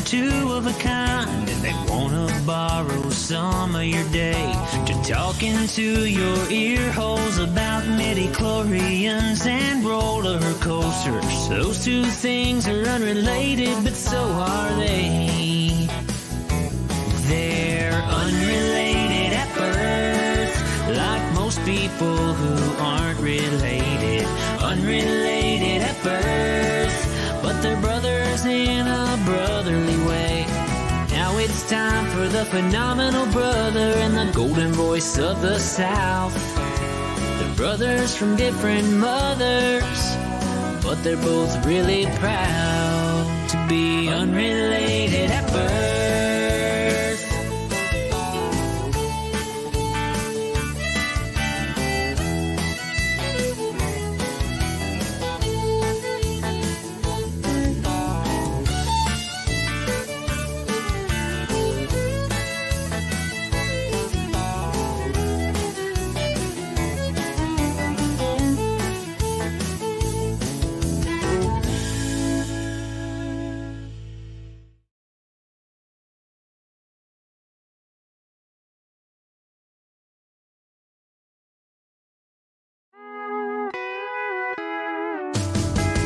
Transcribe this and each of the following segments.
two of a kind, and they wanna borrow some of your day to talk into your ear holes about midi-chlorians and roller coasters. Those two things are unrelated, but so are they. They're unrelated at birth, like most people who aren't related. Unrelated at birth, but they're brothers in a brotherly way. Now it's time for the phenomenal brother and the golden voice of the South. They're brothers from different mothers, but they're both really proud to be unrelated at birth.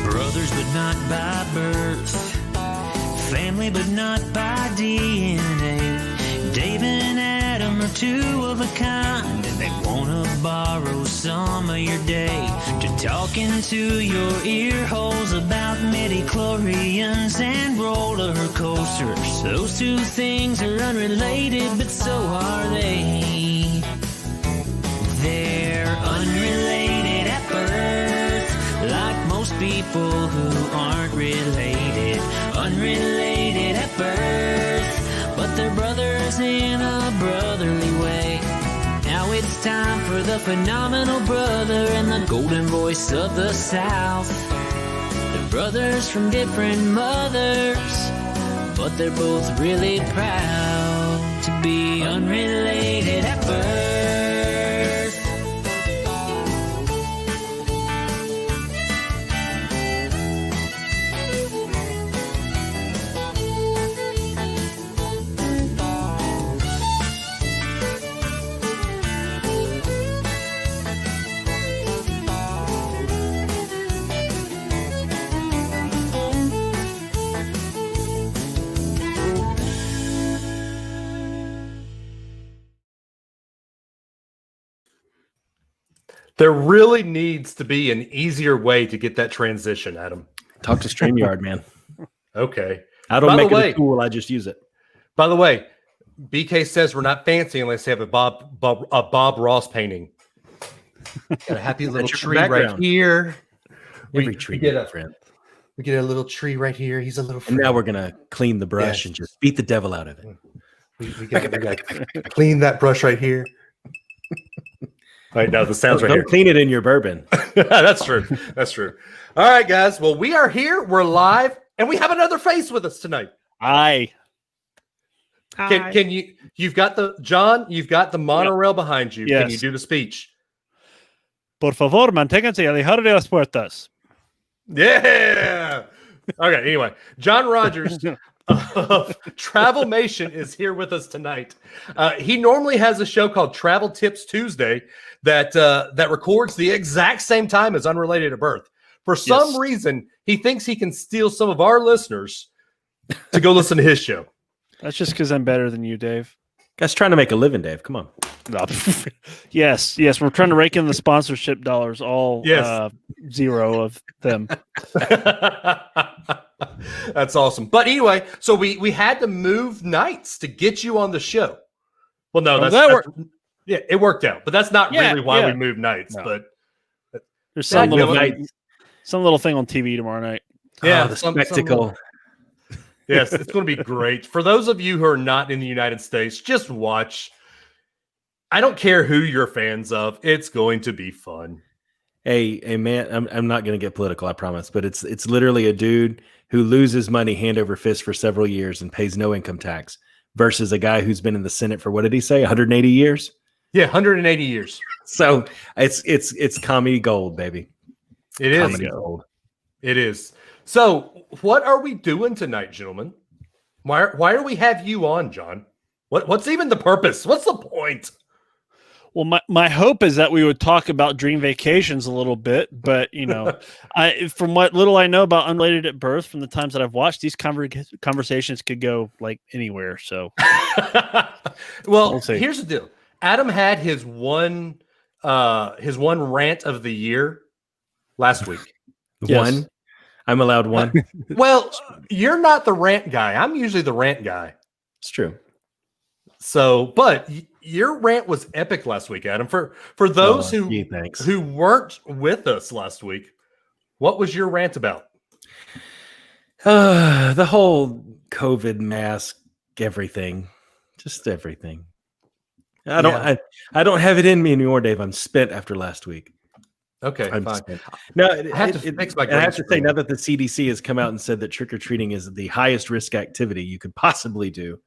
Brothers but not by birth, family but not by DNA. Dave and Adam are two of a kind, and they wanna borrow some of your day to talk into your ear holes about midi-chlorians and roller coasters. Those two things are unrelated, but so are they. They're unrelated at birth, like most people who aren't related. Unrelated at birth, but they're brothers in a brotherly way. Now it's time for the phenomenal brother and the golden voice of the South. They're brothers from different mothers, but they're both really proud to be unrelated at birth. There really needs to be an easier way to get that transition, Adam. Talk to StreamYard, man. Okay. I don't make it a tool. I just use it. By the way, BK says we're not fancy unless they have a Bob Ross painting. Got a happy little tree right here. Every tree, get a friend. We get a little tree right here. He's a little friend. And now we're gonna clean the brush and just beat the devil out of it. We got clean that brush right here. Right now, the sounds right Don't here. Clean it in your bourbon. That's true. That's true. All right, guys. Well, we are here. We're live, and we have another face with us tonight. Hi. Can you? You've got the John. You've got the monorail behind you. Yes. Can you do the speech? Por favor, manténganse alejados de las puertas. Yeah. Okay. Anyway, John Rogers of Travelmation is here with us tonight. He normally has a show called Travel Tips Tuesday that records the exact same time as Unrelated to Birth. For some reason, he thinks he can steal some of our listeners to go listen to his show. That's just because I'm better than you, Dave. Guys trying to make a living, Dave. Come on. No. Yes. We're trying to rake in the sponsorship dollars, all zero of them. That's awesome. But anyway, so we had to move nights to get you on the show. Well, no, yeah, it worked out. But that's not really why we moved nights. No. But there's some little thing on TV tomorrow night. Yeah, the spectacle. Yes, it's going to be great. For those of you who are not in the United States, just watch. I don't care who you're fans of. It's going to be fun. Hey, man, I'm not going to get political, I promise. But it's literally a dude who loses money hand over fist for several years and pays no income tax versus a guy who's been in the Senate for, what did he say, 180 years? Yeah, 180 years. So it's comedy gold, baby. It is. Comedy gold. It is. So what are we doing tonight, gentlemen? Why do we have you on, John? What's even the purpose? What's the point? Well, my hope is that we would talk about dream vacations a little bit, but from what little I know about Unrelated at Birth, from the times that I've watched, these conversations could go like anywhere. So, well, here's the deal. Adam had his one rant of the year last week. Yes. One. I'm allowed one. Well, you're not the rant guy. I'm usually the rant guy. It's true. So, but your rant was epic last week, Adam. For those who weren't with us last week, what was your rant about? The whole COVID mask, everything, just everything. I don't have it in me anymore, Dave. I'm spent after last week. Okay, I'm fine. spent. No, I have to say now that the CDC has come out and said that trick-or-treating is the highest risk activity you could possibly do.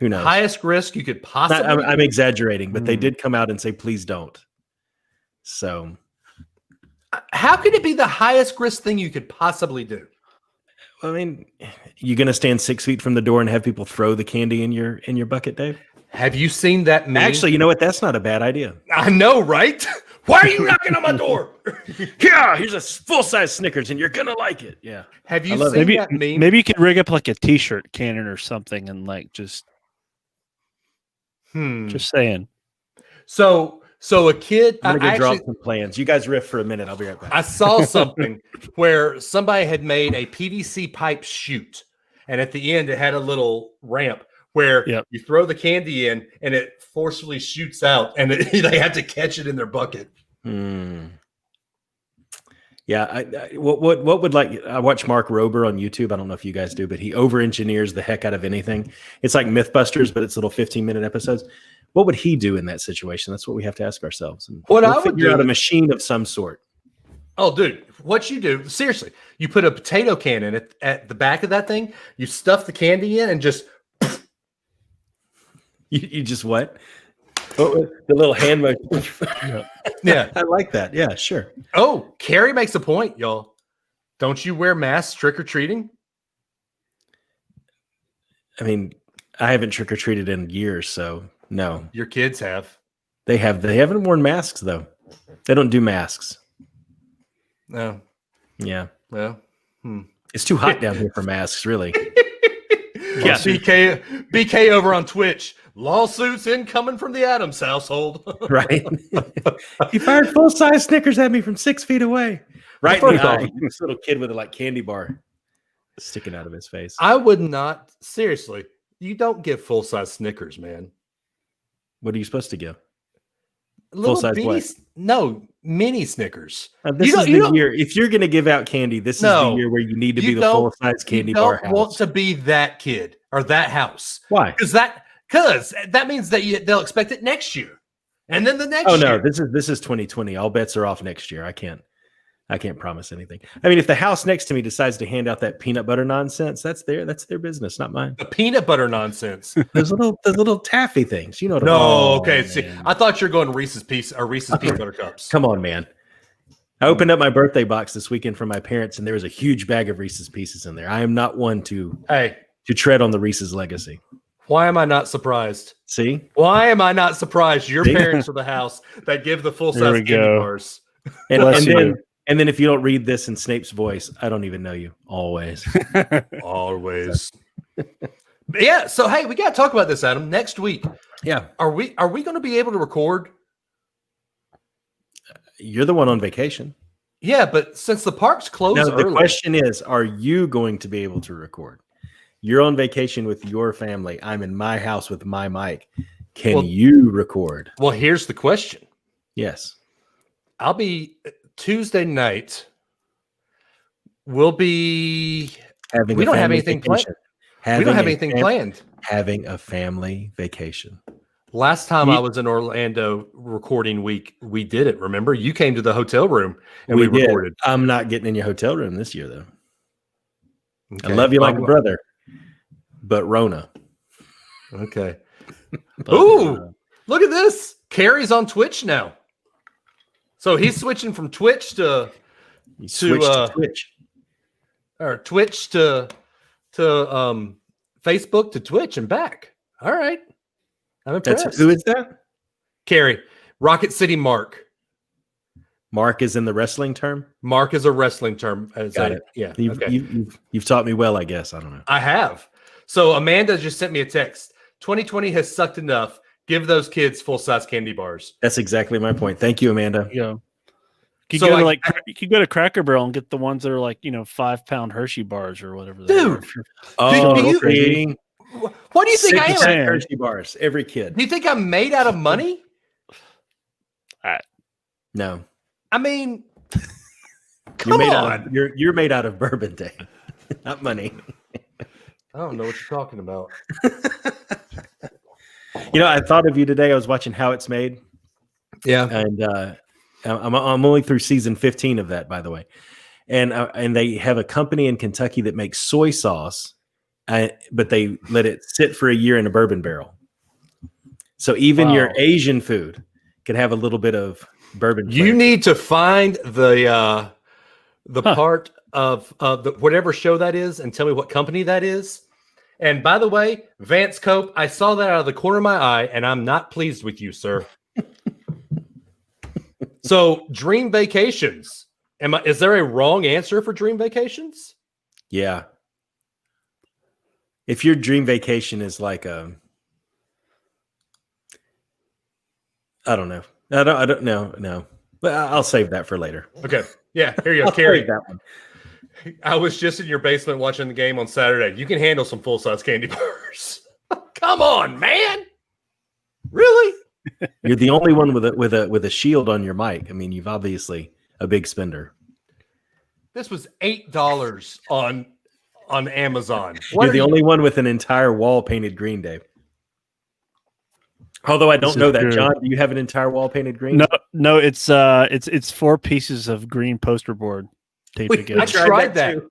Who knows? Highest risk you could possibly. I'm exaggerating, but they did come out and say, please don't. So, how could it be the highest risk thing you could possibly do? I mean, you going to stand 6 feet from the door and have people throw the candy in your bucket, Dave? Have you seen that meme? Actually, you know what? That's not a bad idea. I know, right? Why are you knocking on my door? Yeah, here's a full-size Snickers, and you're gonna like it. Yeah. Have you seen that meme? Maybe you could rig up like a T-shirt cannon or something, and like just saying. So a kid. I'm gonna draw some plans. You guys riff for a minute. I'll be right back. I saw something where somebody had made a PVC pipe chute, and at the end it had a little ramp where you throw the candy in and it forcefully shoots out, and they have to catch it in their bucket. Yeah, what would I watch Mark Rober on YouTube. I don't know if you guys do, but he over-engineers the heck out of anything. It's like Mythbusters, but it's little 15-minute episodes. What would he do in that situation? That's what we have to ask ourselves. And I would do out a machine of some sort. Oh, dude, what you do, seriously, you put a potato can in it at the back of that thing, you stuff the candy in and just You just what? Oh, the little hand motion. Yeah. I like that. Yeah, sure. Oh, Carrie makes a point, y'all. Don't you wear masks trick-or-treating? I mean, I haven't trick-or-treated in years, so no. Your kids have. They have. They haven't worn masks, though. They don't do masks. No. Yeah. Well. It's too hot down here for masks, really. Yeah. BK over on Twitch. Lawsuits incoming from the Addams household. Right. He fired full-size Snickers at me from 6 feet away. Right in the eye. This little kid with a candy bar sticking out of his face. I would not. Seriously. You don't give full-size Snickers, man. What are you supposed to give? Full-size mini Snickers. This is the year. If you're going to give out candy, this is the year where you need to be the full-size candy bar house. You don't want to be that kid or that house. Why? Because that means that they'll expect it next year, and then the next year. Oh no, this is 2020. All bets are off next year. I can't promise anything. I mean, if the house next to me decides to hand out that peanut butter nonsense, that's their business, not mine. The peanut butter nonsense. Those little taffy things. You know what? Okay. See, I thought you're going Reese's peanut butter cups. Come on, man. I opened up my birthday box this weekend from my parents, and there was a huge bag of Reese's Pieces in there. I am not one to tread on the Reese's legacy. Why am I not surprised? See? Why am I not surprised? Your parents are the house that give the full size candy bars. And then if you don't read this in Snape's voice, I don't even know you. Always. Always. Yeah. So hey, we got to talk about this, Adam. Next week. Yeah. Are we going to be able to record? You're the one on vacation. Yeah, but since the parks close early, the question is, are you going to be able to record? You're on vacation with your family. I'm in my house with my mic. Can you record? Well, here's the question. Yes. I'll be Tuesday night. We'll be having. We don't have anything planned. We don't have anything planned. Having a family vacation. Last time I was in Orlando recording week, we did it. Remember, you came to the hotel room and we recorded. I'm not getting in your hotel room this year, though. Okay. I love you like a brother, but Rona. Okay. Ooh, look at this. Carrie's on Twitch now. So he's switching from Twitch to Twitch to to Facebook to Twitch and back. All right. I'm impressed. Who is that? Carrie, Rocket City Mark. Mark is in the wrestling term? Mark is a wrestling term. Got it. Yeah. You've taught me well, I guess. I don't know. I have. So Amanda just sent me a text. 2020 has sucked enough. Give those kids full-size candy bars. That's exactly my point. Thank you, Amanda. Yeah. You could go to Cracker Barrel and get the ones that are like 5-pound Hershey bars or whatever. Dude. Oh, Do you- okay. What do you think I am? 6% Hershey bars. Every kid. Do you think I'm made out of money? No. I mean, You're come made on. out of, you're made out of bourbon day, not money. I don't know what you're talking about. I thought of you today. I was watching How It's Made. Yeah. And I'm only through season 15 of that, by the way. And they have a company in Kentucky that makes soy sauce, but they let it sit for a year in a bourbon barrel. So even your Asian food could have a little bit of bourbon flavor. You need to find the part of the whatever show that is and tell me what company that is. And by the way, Vance Cope, I saw that out of the corner of my eye, and I'm not pleased with you, sir. So, Dream Vacations. Is there a wrong answer for Dream Vacations? Yeah. If your dream vacation is like I don't know. I don't know. No. But I'll save that for later. Okay. Yeah, here you go, I'll Carrie. save that one. I was just in your basement watching the game on Saturday. You can handle some full-size candy bars. Come on, man. Really? You're the only one with a shield on your mic. I mean, you've obviously a big spender. This was $8 on Amazon. You're the only one with an entire wall painted green, Dave. Although I don't know that, true. John. Do you have an entire wall painted green? No, it's 4 pieces of green poster board taped together. I tried that. too.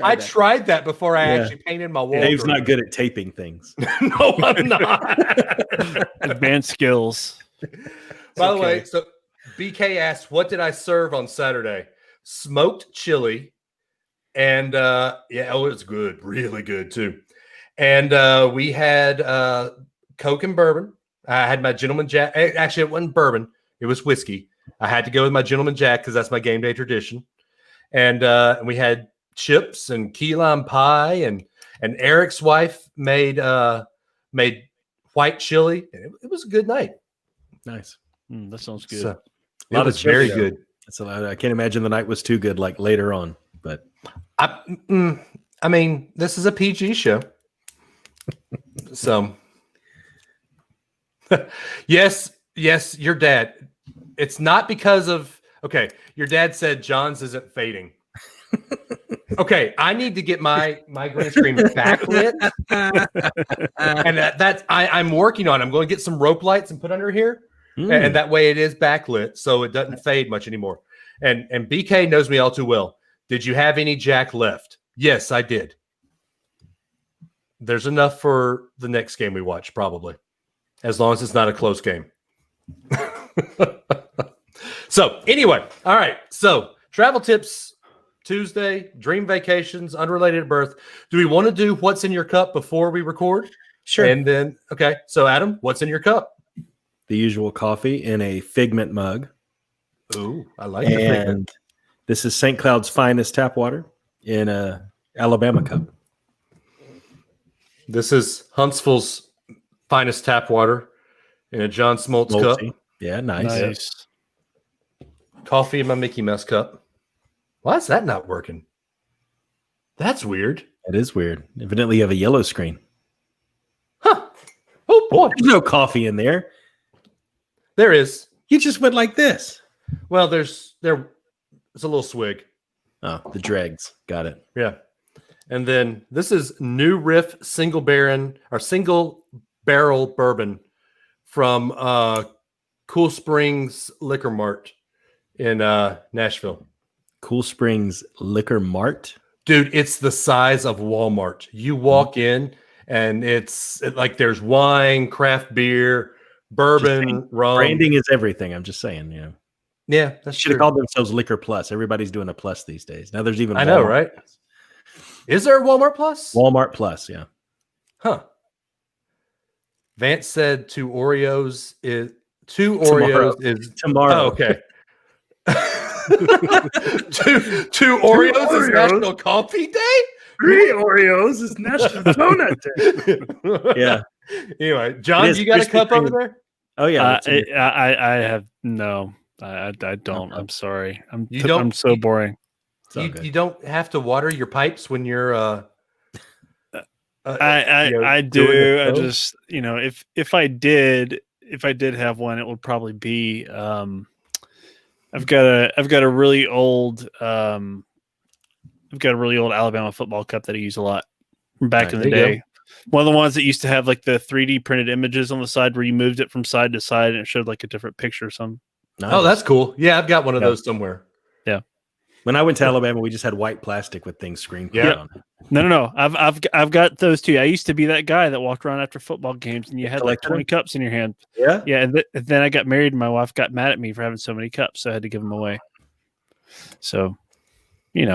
I tried that before I actually painted my wall. Dave's green. not good at taping things. No, I'm not. Advanced skills. By the way, so BK asked, what did I serve on Saturday? Smoked chili. And it was good. Really good, too. And we had Coke and bourbon. I had my Gentleman Jack. Actually, it wasn't bourbon. It was whiskey. I had to go with my Gentleman Jack because that's my game day tradition. And we had chips and key lime pie. And Eric's wife made white chili. It was a good night. Nice. That sounds good. So, A lot it was of chili, very though. good. That's a lot. I can't imagine the night was too good like later on. But I mean, this is a PG show. So, yes, your dad. It's not because of, your dad said John's isn't fading. Okay, I need to get my green screen backlit. And I'm working on it. I'm going to get some rope lights and put under here. And that way it is backlit so it doesn't fade much anymore. And BK knows me all too well. Did you have any Jack left? Yes, I did. There's enough for the next game we watch, probably. As long as it's not a close game. So, anyway. All right. So, travel tips Tuesday, dream vacations, unrelated at birth. Do we want to do what's in your cup before we record? sure. And then, so Adam, what's in your cup? The usual coffee in a Figment mug. Ooh, I like the Figment. And this is St. Cloud's finest tap water in a Alabama cup. This is Huntsville's finest tap water in a John Smoltz cup. Multi. Yeah, nice. Coffee in my Mickey Mouse cup. Why is that not working? That's weird. That is weird. Evidently, you have a yellow screen. Huh. Oh, boy. There's no coffee in there. There is. You just went like this. Well, there's a little swig. Oh, the dregs. Got it. Yeah. And then this is New Riff single barrel bourbon from Cool Springs Liquor Mart in Nashville. Cool Springs Liquor Mart. Dude, it's the size of Walmart. You walk in and it's like there's wine, craft beer, bourbon, rum. Branding is everything. I'm just saying, Yeah, that's Should true. have called themselves Liquor Plus. Everybody's doing a plus these days. Now there's even I know, Walmart. right? Is there a Walmart Plus? Walmart Plus, yeah. Huh. Vance said two Oreos is Tomorrow. Tomorrow. Oh, okay. two Oreos is National Coffee Day? 3 Oreos is National Donut Day. Yeah. Anyway, John, you got a cup over there? Oh yeah. I have no. I don't. I'm sorry. You don't- I'm so boring. You don't have to water your pipes when you're I doing do. the I show? just if I did have one, it would probably be I've got a really old Alabama football cup that I use a lot from back in the There you day. One of the ones that used to have like the 3D printed images on the side where you moved it from side to side and it showed like a different picture or something. Nice. Oh, that's cool. Yeah, I've got one of those somewhere. When I went to Alabama, we just had white plastic with things screen Yeah. on it. No. I've got those too. I used to be that guy that walked around after football games and you had like Collected 20 cups in your hand. Yeah. Yeah, and then I got married and my wife got mad at me for having so many cups, so I had to give them away. So, is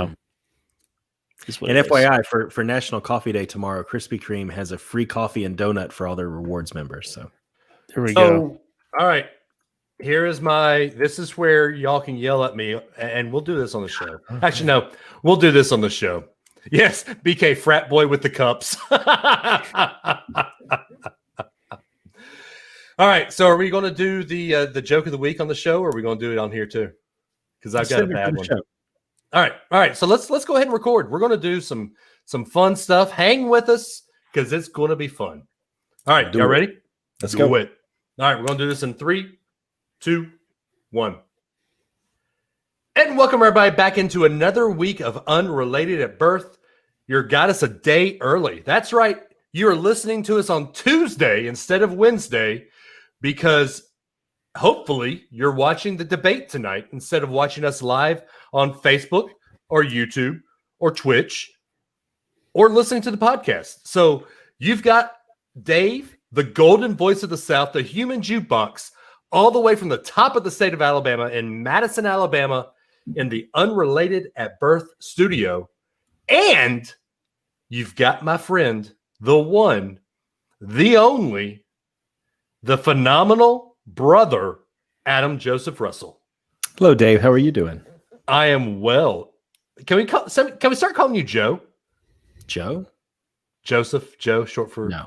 what And it is. FYI, for National Coffee Day tomorrow, Krispy Kreme has a free coffee and donut for all their rewards members. So Here we go. All right. This is where y'all can yell at me, and we'll do this on the show. Actually, no, we'll do this on the show. Yes, BK frat boy with the cups. All right, so are we going to do the joke of the week on the show, or are we going to do it on here too? Because I've got a bad one. All right. So let's go ahead and record. We're going to do some fun stuff. Hang with us because it's going to be fun. All right, y'all ready? Let's do go. it. All right, we're going to do this in 3, 2, 1. And welcome everybody back into another week of Unrelated at Birth. You got us a day early. That's right. You are listening to us on Tuesday instead of Wednesday because hopefully you're watching the debate tonight instead of watching us live on Facebook or YouTube or Twitch or listening to the podcast. So you've got Dave, the golden voice of the South, the human jukebox, all the way from the top of the state of Alabama in Madison, Alabama, in the Unrelated at Birth studio. And you've got my friend, the one, the only, the phenomenal brother, Adam Joseph Russell. Hello, Dave. How are you doing? I am well. Can we start calling you Joe? Joe? Joseph, Joe, short for No.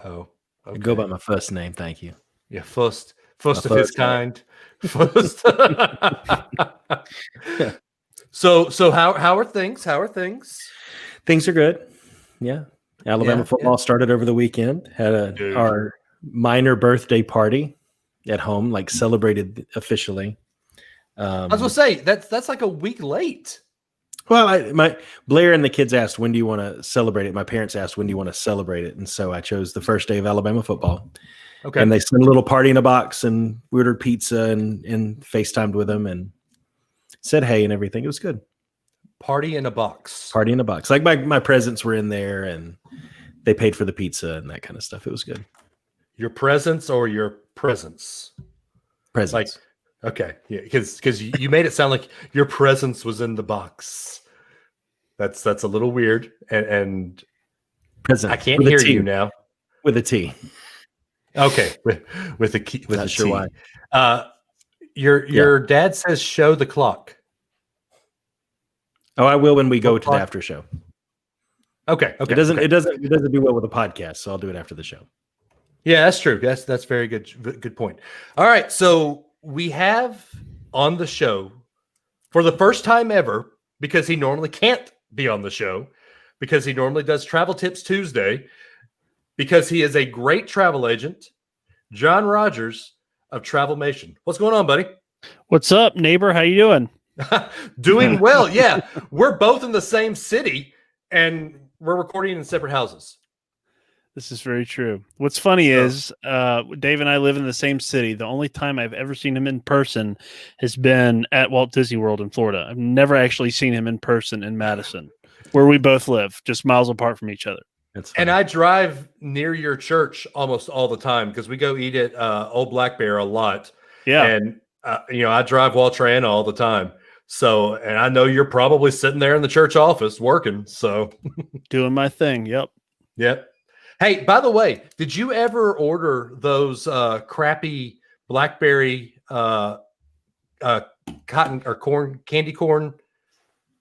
Oh, okay. I go by my first name. Thank you. Yeah, first of his first kind. First. So how are things? How are things? Things are good. Yeah. Alabama football started over the weekend. Had our minor birthday party at home, like celebrated officially. I was gonna say that's like a week late. Well, my Blair and the kids asked, when do you want to celebrate it? My parents asked, when do you want to celebrate it? And so I chose the first day of Alabama football. Okay. And they sent a little party in a box and we ordered pizza and FaceTimed with them and said hey and everything. It was good. Party in a box. Party in a box. Like my presents were in there and they paid for the pizza and that kind of stuff. It was good. Your presents or your presents? Presents. Okay, yeah, because you made it sound like your presence was in the box. That's a little weird, and present. I can't hear you now. With a T. Okay, with a key, with Not a sure T. why. Your dad says show the clock. Oh, I will when we go to the clock? after show. Okay. It doesn't do well with a podcast, so I'll do it after the show. Yeah, that's true. That's very good point. All right, so we have on the show for the first time ever, because he normally can't be on the show, because he normally does Travel Tips Tuesday, because he is a great travel agent, John Rogers of Travelmation. What's going on, buddy? What's up, neighbor? How you doing? Doing well. Yeah, we're both in the same city and we're recording in separate houses. This is very true. What's funny is Dave and I live in the same city. The only time I've ever seen him in person has been at Walt Disney World in Florida. I've never actually seen him in person in Madison, where we both live, just miles apart from each other. And I drive near your church almost all the time because we go eat at Old Black Bear a lot. Yeah. And, I drive Wall Triana all the time. So, and I know you're probably sitting there in the church office working. So, Doing my thing. Yep. yep. Hey, by the way, did you ever order those crappy blackberry cotton or candy corn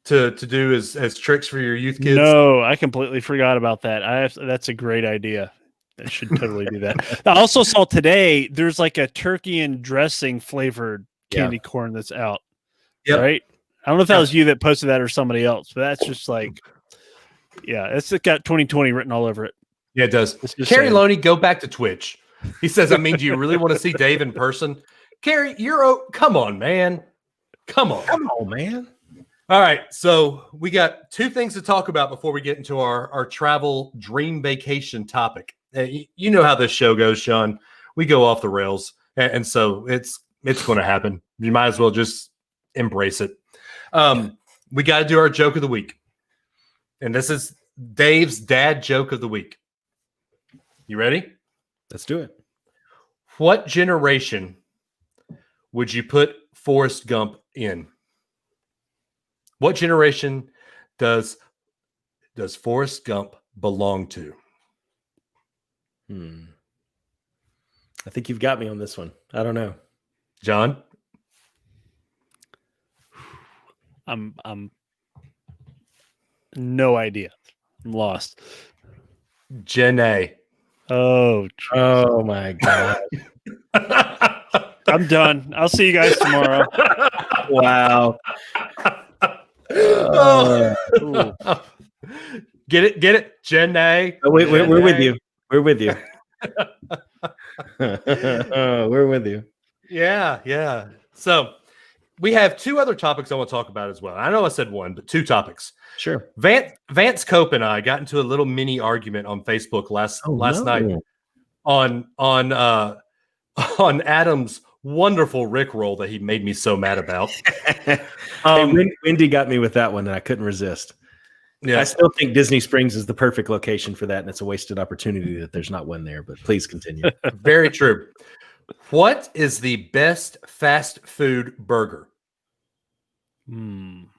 to do as tricks for your youth kids? No, I completely forgot about that. That's a great idea. I should totally do that. I also saw today there's like a turkey and dressing flavored candy corn that's out. Yep. Right? I don't know if that was you that posted that or somebody else, but that's just like, yeah, it's got 2020 written all over it. Yeah, it does. Kerry Loney, go back to Twitch. He says, I mean, do you really want to see Dave in person? Kerry, come on, man. Come on, man. All right. So we got two things to talk about before we get into our travel dream vacation topic. You know how this show goes, Sean. We go off the rails. And so it's going to happen. You might as well just embrace it. We got to do our joke of the week. And this is Dave's dad joke of the week. You ready? Let's do it. What generation would you put Forrest Gump in? What generation does Forrest Gump belong to? I think you've got me on this one. I don't know. John? I'm no idea. I'm lost. Gen A. Oh my God. I'm done. I'll see you guys tomorrow. Wow. Get it? Gen A. Oh, we're with you. We're with you. We're with you. Yeah. So we have two other topics I want to talk about as well. I know I said one, but two topics. Sure. Vance Cope and I got into a little mini argument on Facebook last night on Adam's wonderful Rickroll that he made me so mad about. Wendy got me with that one, and I couldn't resist. Yeah, I still think Disney Springs is the perfect location for that, and it's a wasted opportunity that there's not one there. But please continue. Very true. What is the best fast food burger? And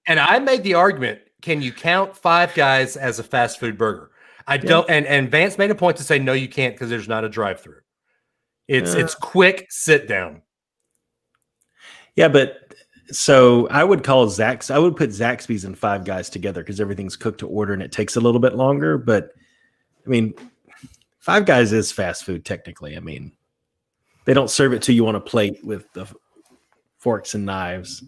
I made the argument, can you count Five Guys as a fast food burger? I don't, and Vance made a point to say, no, you can't, because there's not a drive-through. It's quick sit down. Yeah, but so I would put Zaxby's and Five Guys together because everything's cooked to order and it takes a little bit longer. But I mean, Five Guys is fast food technically. I mean, they don't serve it to you on a plate with the forks and knives.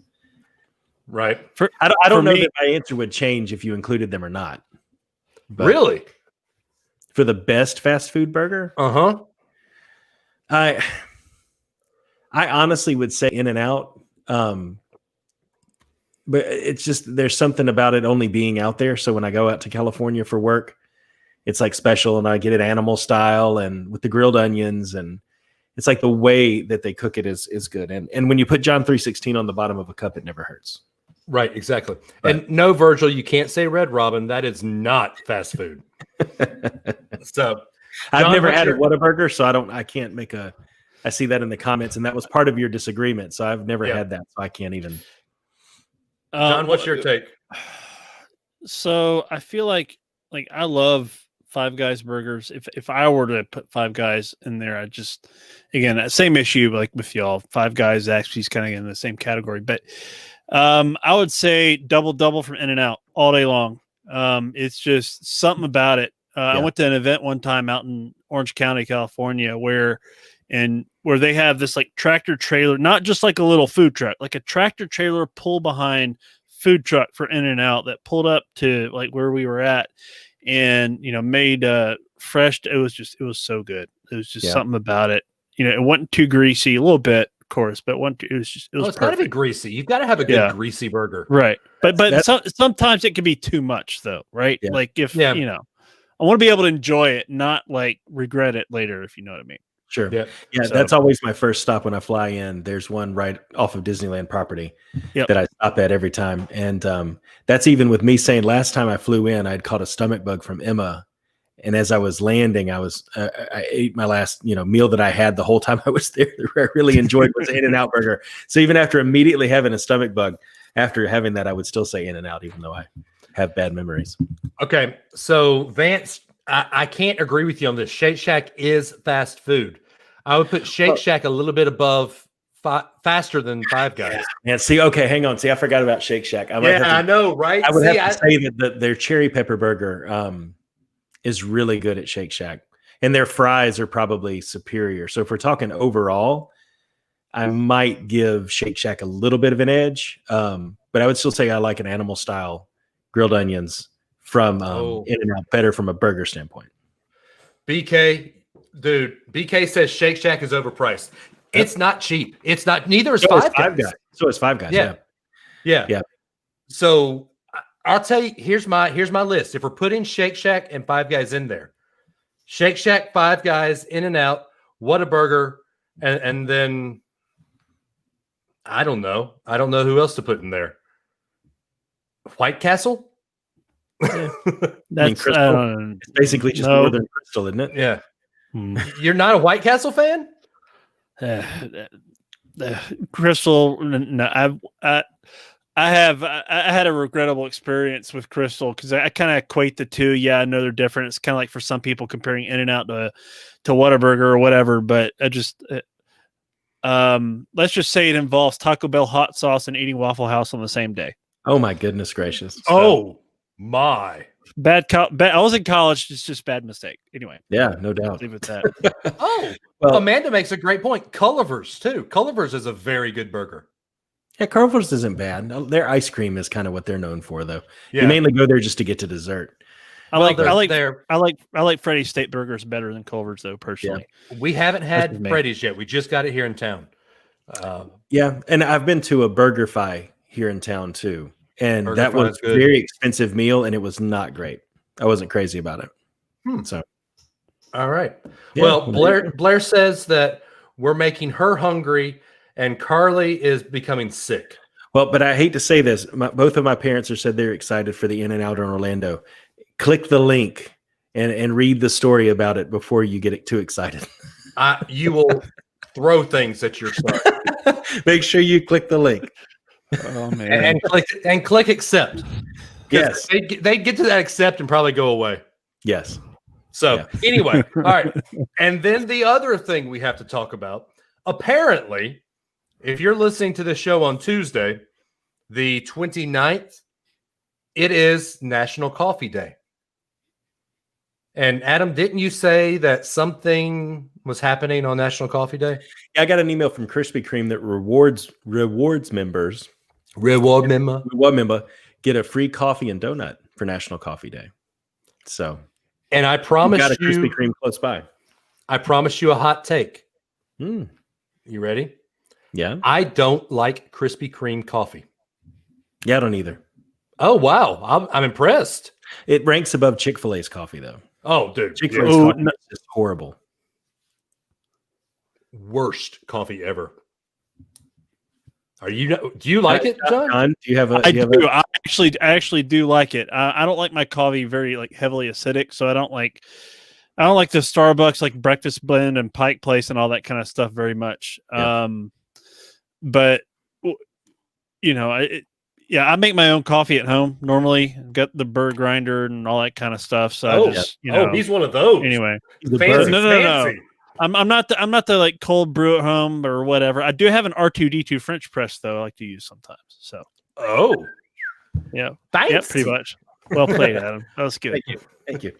Right. I don't know that my answer would change if you included them or not. But really? For the best fast food burger? Uh-huh. I honestly would say In-N-Out. But it's just, there's something about it only being out there. So when I go out to California for work, it's like special, and I get it animal style and with the grilled onions, and it's like the way that they cook it is good. And when you put John 3:16 on the bottom of a cup, it never hurts. Right, exactly. Right. And no, Virgil, you can't say Red Robin. That is not fast food. So I've never had a Whataburger, so I can't make I see that in the comments, and that was part of your disagreement. So I've never had that, so I can't even. John, what's your take? So I feel like I love Five Guys burgers. If I were to put Five Guys in there, I just, again, that same issue like with y'all. Five Guys actually is kind of in the same category, but I would say double from In-N-Out all day long. It's just something about it. I went to an event one time out in Orange County, California, where they have this like tractor trailer, not just like a little food truck, like a tractor trailer pull behind food truck for In-N-Out that pulled up to like where we were at, and made fresh. It was so good. It was just something about it. It wasn't too greasy, a little bit, of course, but it was it's got to be greasy. You've got to have a good greasy burger, right? But sometimes it can be too much, though, right? Yeah. Like if I want to be able to enjoy it, not like regret it later, if you know what I mean. Sure. Yeah. So, that's always my first stop when I fly in. There's one right off of Disneyland property that I stop at every time. And that's even with me saying last time I flew in, I'd caught a stomach bug from Emma, And as I was landing, I ate my last meal that I had the whole time I was there. I really enjoyed was In-N-Out burger. So even after immediately having a stomach bug, after having that, I would still say In-N-Out, even though I have bad memories. Okay, so Vance, I can't agree with you on this. Shake Shack is fast food. I would put Shake Shack a little bit above faster than Five Guys. Yeah. See, okay, hang on. See, I forgot about Shake Shack. I know, right? I would have to say that their cherry pepper burger is really good at Shake Shack, and their fries are probably superior. So if we're talking overall, I might give Shake Shack a little bit of an edge, but I would still say I like an animal style grilled onions from In-N-Out better from a burger standpoint. BK says Shake Shack is overpriced. It's not cheap. It's not. Neither is Five Guys. So is Five Guys. Yeah. So I'll tell you. Here's my list. If we're putting Shake Shack and Five Guys in there, Shake Shack, Five Guys, In-N-Out, Whataburger, and then I don't know. I don't know who else to put in there. White Castle. That's it's basically just Northern Crystal, isn't it? Yeah. You're not a White Castle fan? Crystal. No, I had a regrettable experience with Crystal because I kind of equate the two. Yeah, I know they're different. It's kind of like for some people comparing In-N-Out to Whataburger or whatever. But I just let's just say it involves Taco Bell hot sauce and eating Waffle House on the same day. Oh my goodness gracious! So, oh my. Bad. I was in college. It's just bad mistake. Anyway. Yeah, no doubt. Leave it at that. Well, Amanda makes a great point. Culliver's too. Culliver's is a very good burger. Yeah, Culliver's isn't bad. Their ice cream is kind of what they're known for, though. Yeah. You mainly go there just to get to dessert. I like Freddy's steak burgers better than Culver's though. Personally, we haven't had Freddy's yet. We just got it here in town. Yeah, and I've been to a BurgerFi here in town too. And that was a very expensive meal, and it was not great. I wasn't crazy about it. So, all right. Yeah, well, Blair says that we're making her hungry, and Carly is becoming sick. Well, but I hate to say this. Both of my parents have said they're excited for the In-N-Out in Orlando. Click the link and read the story about it before you get too excited. You will throw things at your son. Make sure you click the link. Oh man! And click accept. Yes, they get to that accept and probably go away. Yes. So anyway, all right. And then the other thing we have to talk about. Apparently, if you're listening to the show on Tuesday, the 29th, it is National Coffee Day. And Adam, didn't you say that something was happening on National Coffee Day? Yeah, I got an email from Krispy Kreme that rewards members. Reward member get a free coffee and donut for National Coffee Day. So, and I promise got a Krispy Kreme close by. I promise you a hot take. You ready? Yeah. I don't like Krispy Kreme coffee. Yeah, I don't either. Oh wow, I'm impressed. It ranks above Chick-fil-A's coffee though. Oh, dude, Chick-fil-A's coffee is just horrible. Worst coffee ever. Do you like it, John? Do you have a? I do. I actually do like it. I don't like my coffee very heavily acidic, so I don't like the Starbucks breakfast blend and Pike Place and all that kind of stuff very much. Yeah. But I make my own coffie at home normally. Got the burr grinder and all that kind of stuff. So he's one of those. Anyway, fancy. No. I'm not the cold brew at home or whatever. I do have an R2D2 French press though. I like to use sometimes. So yeah, thanks. Yeah, pretty much. Well played, Adam. That was good. Thank you.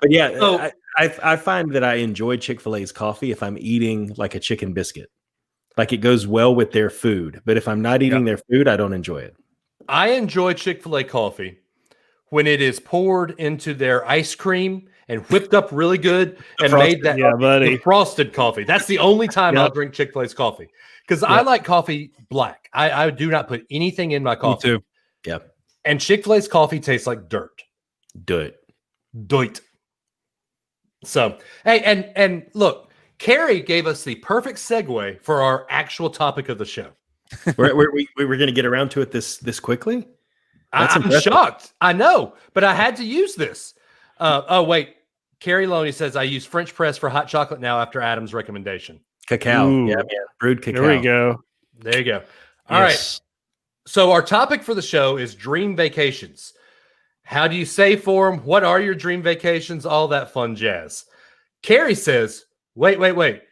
But yeah, I find that I enjoy Chick-fil-A's coffee if I'm eating like a chicken biscuit. Like it goes well with their food. But if I'm not eating their food, I don't enjoy it. I enjoy Chick-fil-A coffee when it is poured into their ice cream and whipped up really good and made that frosted coffee. That's the only time I'll drink Chick-fil-A's coffee because I like coffee black. I do not put anything in my coffee. Me too. Yeah. And Chick-fil-A's coffee tastes like dirt. Dirt. So, hey, and look, Carrie gave us the perfect segue for our actual topic of the show. We're going to get around to it this quickly? I'm shocked. I know, but I had to use this. Oh, wait. Carrie Loney says, I use French press for hot chocolate now after Adam's recommendation. Cacao. Ooh. Yeah, man. Brewed cacao. There we go. There you go. All right. So our topic for the show is dream vacations. How do you save for them? What are your dream vacations? All that fun jazz. Carrie says, wait.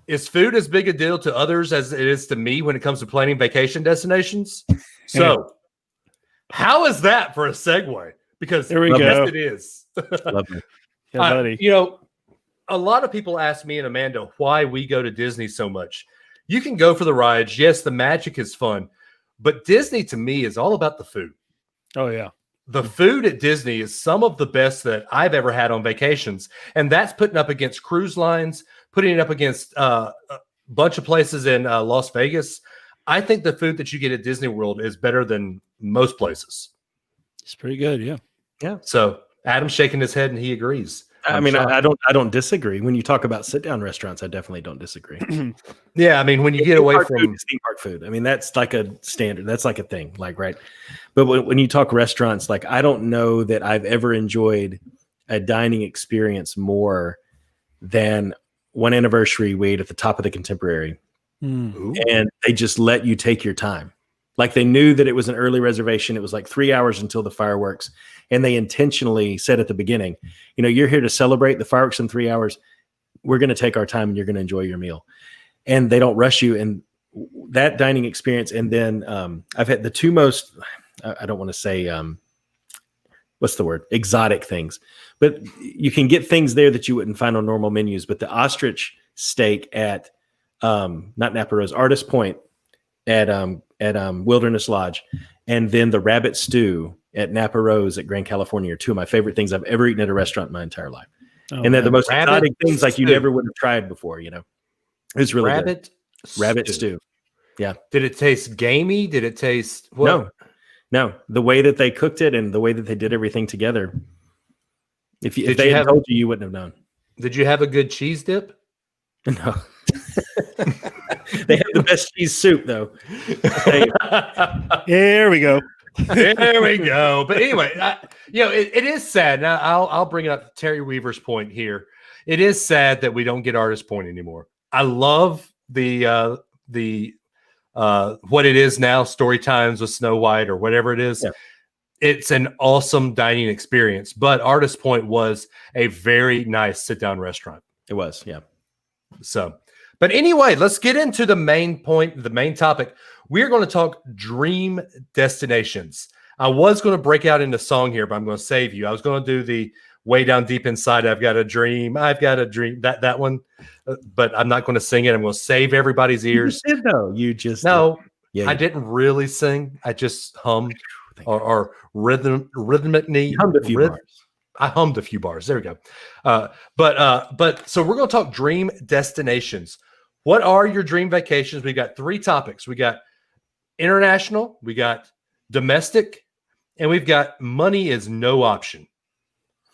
Is food as big a deal to others as it is to me when it comes to planning vacation destinations? So how is that for a segue? Because there we go. Yes, it is. Love it. Yeah, buddy. You know, a lot of people ask me and Amanda why we go to Disney so much. You can go for the rides. Yes, the magic is fun. But Disney to me is all about the food. Oh, yeah. The food at Disney is some of the best that I've ever had on vacations. And that's putting up against cruise lines, putting it up against a bunch of places in Las Vegas. I think the food that you get at Disney World is better than most places. It's pretty good. Yeah. Yeah. So Adam's shaking his head and he agrees. I mean, I don't disagree. When you talk about sit-down restaurants, I definitely don't disagree. Yeah, I mean, when you get away from theme park food, I mean, that's like a standard. That's like a thing, like, right? But when you talk restaurants, like, I don't know that I've ever enjoyed a dining experience more than one anniversary we ate at the top of the Contemporary. And they just let you take your time. Like, they knew that it was an early reservation. It was like 3 hours until the fireworks. And they intentionally said at the beginning, you know, you're here to celebrate the fireworks in 3 hours. We're going to take our time and you're going to enjoy your meal. And they don't rush you. And that dining experience. And then I've had the two most, I don't want to say, what's the word? Exotic things. But you can get things there that you wouldn't find on normal menus. But the ostrich steak at, not Napa Rose, Artist Point at Wilderness Lodge, and then the rabbit stew at Napa Rose at Grand California are two of my favorite things I've ever eaten at a restaurant in my entire life. Oh, and they're the most rabbit exotic things like you stew. never would have tried before, you know. It's really good. Rabbit stew. Yeah. Did it taste gamey? Did it taste what? No. The way that they cooked it and the way that they did everything together. If they had told you, you wouldn't have known. Did you have a good cheese dip? No. They have the best cheese soup, though. There we go. There we go. But anyway, you know, it is sad. Now I'll bring up Terry Weaver's point here. It is sad that we don't get Artist Point anymore. I love the what it is now, story times with Snow White or whatever it is. Yeah. It's an awesome dining experience, but Artist Point was a very nice sit-down restaurant. It was, yeah. So, but anyway, let's get into the main point, the main topic. We're going to talk dream destinations. I was going to break out into song here, but I'm going to save you. I was going to do the way down deep inside. I've got a dream, that one, but I'm not going to sing it. I'm going to save everybody's ears. You did, though. You just no, yeah, I didn't really sing. I just hummed or rhythmically. Hummed a few bars. I hummed a few bars. There we go. But so we're going to talk dream destinations. What are your dream vacations? We got three topics. We got international, we got domestic, and we've got money is no option.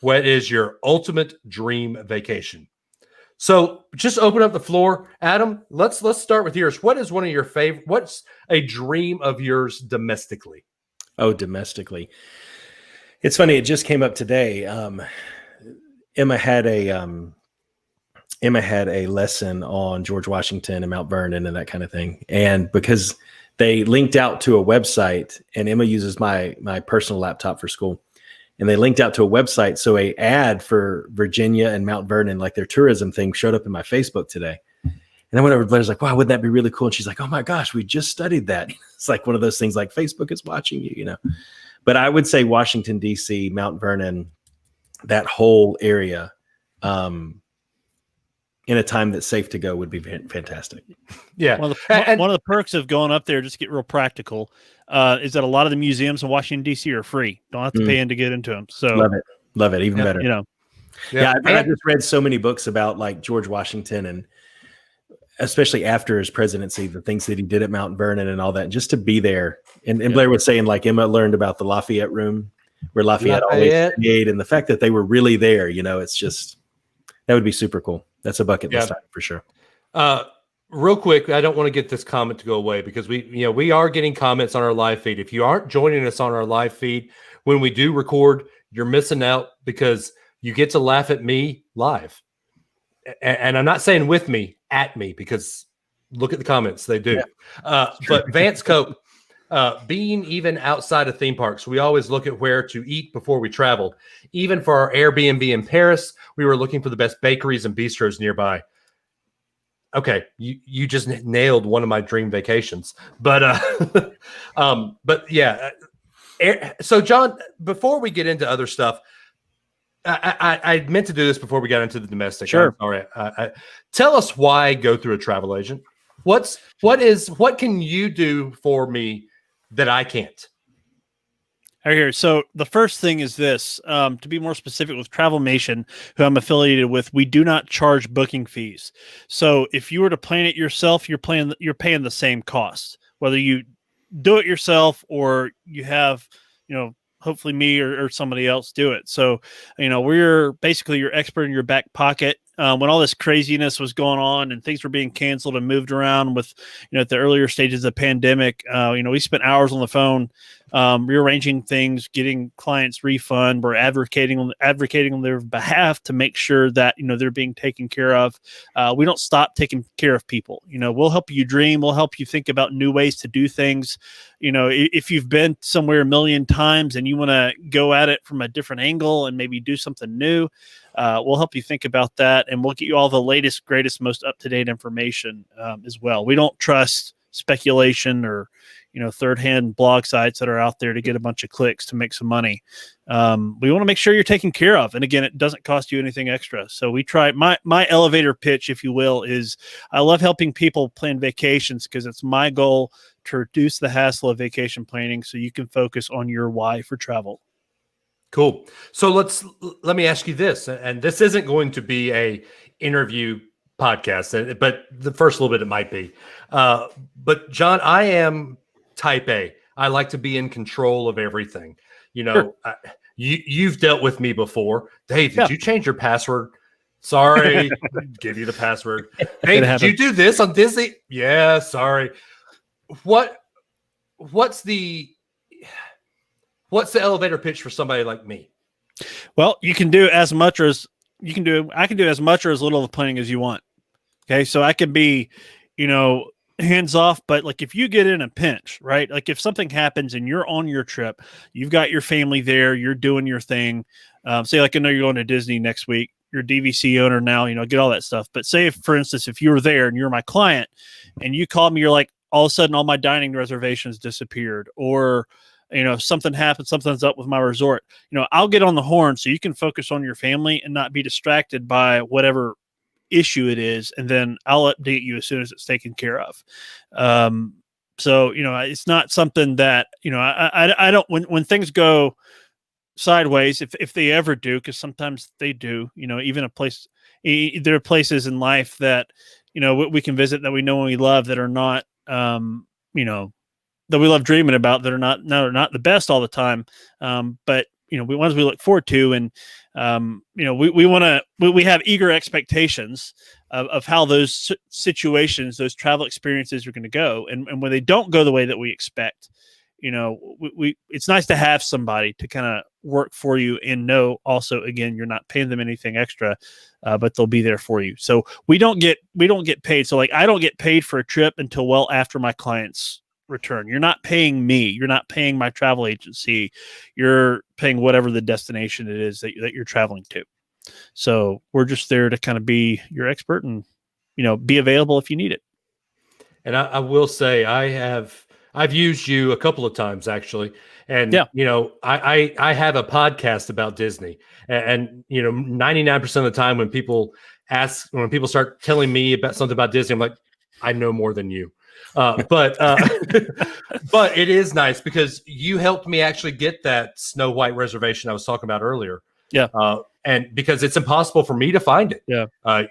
What is your ultimate dream vacation? So just open up the floor. Adam, let's start with yours. What is one of your favorite? What's a dream of yours domestically? Oh, domestically. It's funny. It just came up today. Emma had a lesson on George Washington and Mount Vernon and that kind of thing. And because they linked out to a website, and Emma uses my personal laptop for school, and they linked out to a website. So a ad for Virginia and Mount Vernon, like their tourism thing, showed up in my Facebook today. And I went over to Blair's like, wow, wouldn't that be really cool? And she's like, oh my gosh, we just studied that. It's like one of those things like Facebook is watching you, you know. But I would say Washington, D.C., Mount Vernon, that whole area, in a time that's safe to go would be fantastic. Yeah. One of the perks of going up there, just to get real practical, is that a lot of the museums in Washington, D.C. are free. Don't have to pay in to get into them. So Love it. Even better. You know. Yeah. I just read so many books about like George Washington, and especially after his presidency, the things that he did at Mount Vernon and all that, and just to be there. And Blair was saying, like, Emma learned about the Lafayette room where Lafayette always stayed, and the fact that they were really there, you know, it's just, that would be super cool. That's a bucket list item for sure. Real quick, I don't want to get this comment to go away because we are getting comments on our live feed. If you aren't joining us on our live feed when we do record, you're missing out because you get to laugh at me live. And I'm not saying with me, at me, because look at the comments. They do. But Vance Cope, being even outside of theme parks, we always look at where to eat before we travel. Even for our Airbnb in Paris, we were looking for the best bakeries and bistros nearby. Okay, you just nailed one of my dream vacations. But yeah. So John, before we get into other stuff, I meant to do this before we got into the domestic. Sure. All right. Tell us why go through a travel agent. What can you do for me that I can't? Right here. So the first thing is this, to be more specific with Travelmation, who I'm affiliated with, we do not charge booking fees. So if you were to plan it yourself, you're paying the same cost, whether you do it yourself or you have, hopefully me or somebody else do it. So, we're basically your expert in your back pocket. When all this craziness was going on and things were being canceled and moved around with, at the earlier stages of the pandemic, we spent hours on the phone, rearranging things, getting clients refund. We're advocating on their behalf to make sure that, they're being taken care of. We don't stop taking care of people. We'll help you dream. We'll help you think about new ways to do things. If you've been somewhere a million times and you want to go at it from a different angle and maybe do something new, we'll help you think about that, and we'll get you all the latest, greatest, most up-to-date information as well. We don't trust speculation or, third-hand blog sites that are out there to get a bunch of clicks to make some money. We want to make sure you're taken care of. And again, it doesn't cost you anything extra. So we try, my elevator pitch, if you will, is I love helping people plan vacations because it's my goal to reduce the hassle of vacation planning so you can focus on your why for travel. Cool. So let me ask you this, and this isn't going to be a interview podcast, but the first little bit it might be. But John, I am type A. I like to be in control of everything. Sure. You've dealt with me before. Dave, did you change your password? Sorry, give you the password. Hey, did you do this on Disney? Yeah, sorry. What's the elevator pitch for somebody like me? Well, you can do as much as I can do as much or as little of planning as you want. Okay. So I can be, hands off, but like if you get in a pinch, right? Like if something happens and you're on your trip, you've got your family there, you're doing your thing. Say like, I know you're going to Disney next week, you're a DVC owner now, get all that stuff. But say if, for instance, if you were there and you're my client and you called me, you're like, all of a sudden all my dining reservations disappeared, or something happens, something's up with my resort. I'll get on the horn so you can focus on your family and not be distracted by whatever issue it is. And then I'll update you as soon as it's taken care of. So, it's not something that, I don't, when things go sideways, if they ever do, because sometimes they do, even there are places in life that, we can visit that we know and we love that are not, that we love dreaming about that are not the best all the time. But ones we look forward to, and we have eager expectations of how those situations, those travel experiences are going to go. And when they don't go the way that we expect, it's nice to have somebody to kind of work for you and know also, again, you're not paying them anything extra, but they'll be there for you. So we don't get paid. So like, I don't get paid for a trip until well after my clients return. You're not paying me. You're not paying my travel agency. You're paying whatever the destination it is that you're traveling to. So we're just there to kind of be your expert and, be available if you need it. And I will say I've used you a couple of times actually. And, I have a podcast about Disney, and 99% of the time when people start telling me about something about Disney, I'm like, I know more than you. But it is nice because you helped me actually get that Snow White reservation I was talking about earlier. Yeah. And because it's impossible for me to find it. Yeah.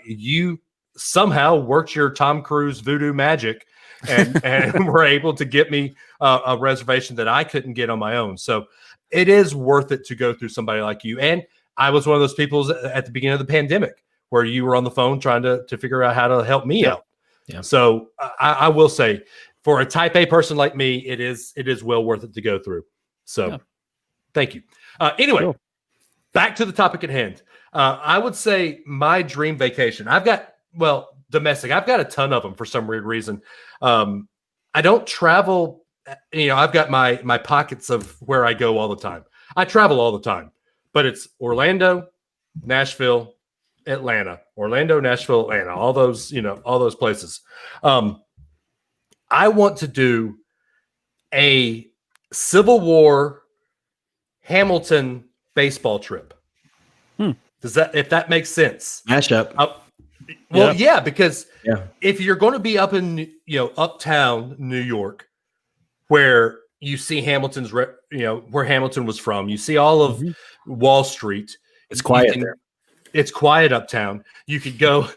You somehow worked your Tom Cruise voodoo magic and were able to get me a reservation that I couldn't get on my own. So it is worth it to go through somebody like you. And I was one of those people at the beginning of the pandemic where you were on the phone trying to figure out how to help me out. Yeah. So I will say, for a type A person like me, it is well worth it to go through. So thank you. Anyway, back to the topic at hand. I would say my dream vacation. Domestic. I've got a ton of them for some weird reason. I don't travel. I've got my pockets of where I go all the time. I travel all the time, but it's Orlando, Nashville, Atlanta, Orlando, Nashville, Atlanta, all those places. I want to do a Civil War Hamilton baseball trip. If that makes sense? Mashup. Because if you're going to be up in uptown New York, where you see Hamilton's, where Hamilton was from, you see all of Wall Street. It's quiet there. It's quiet uptown. You could go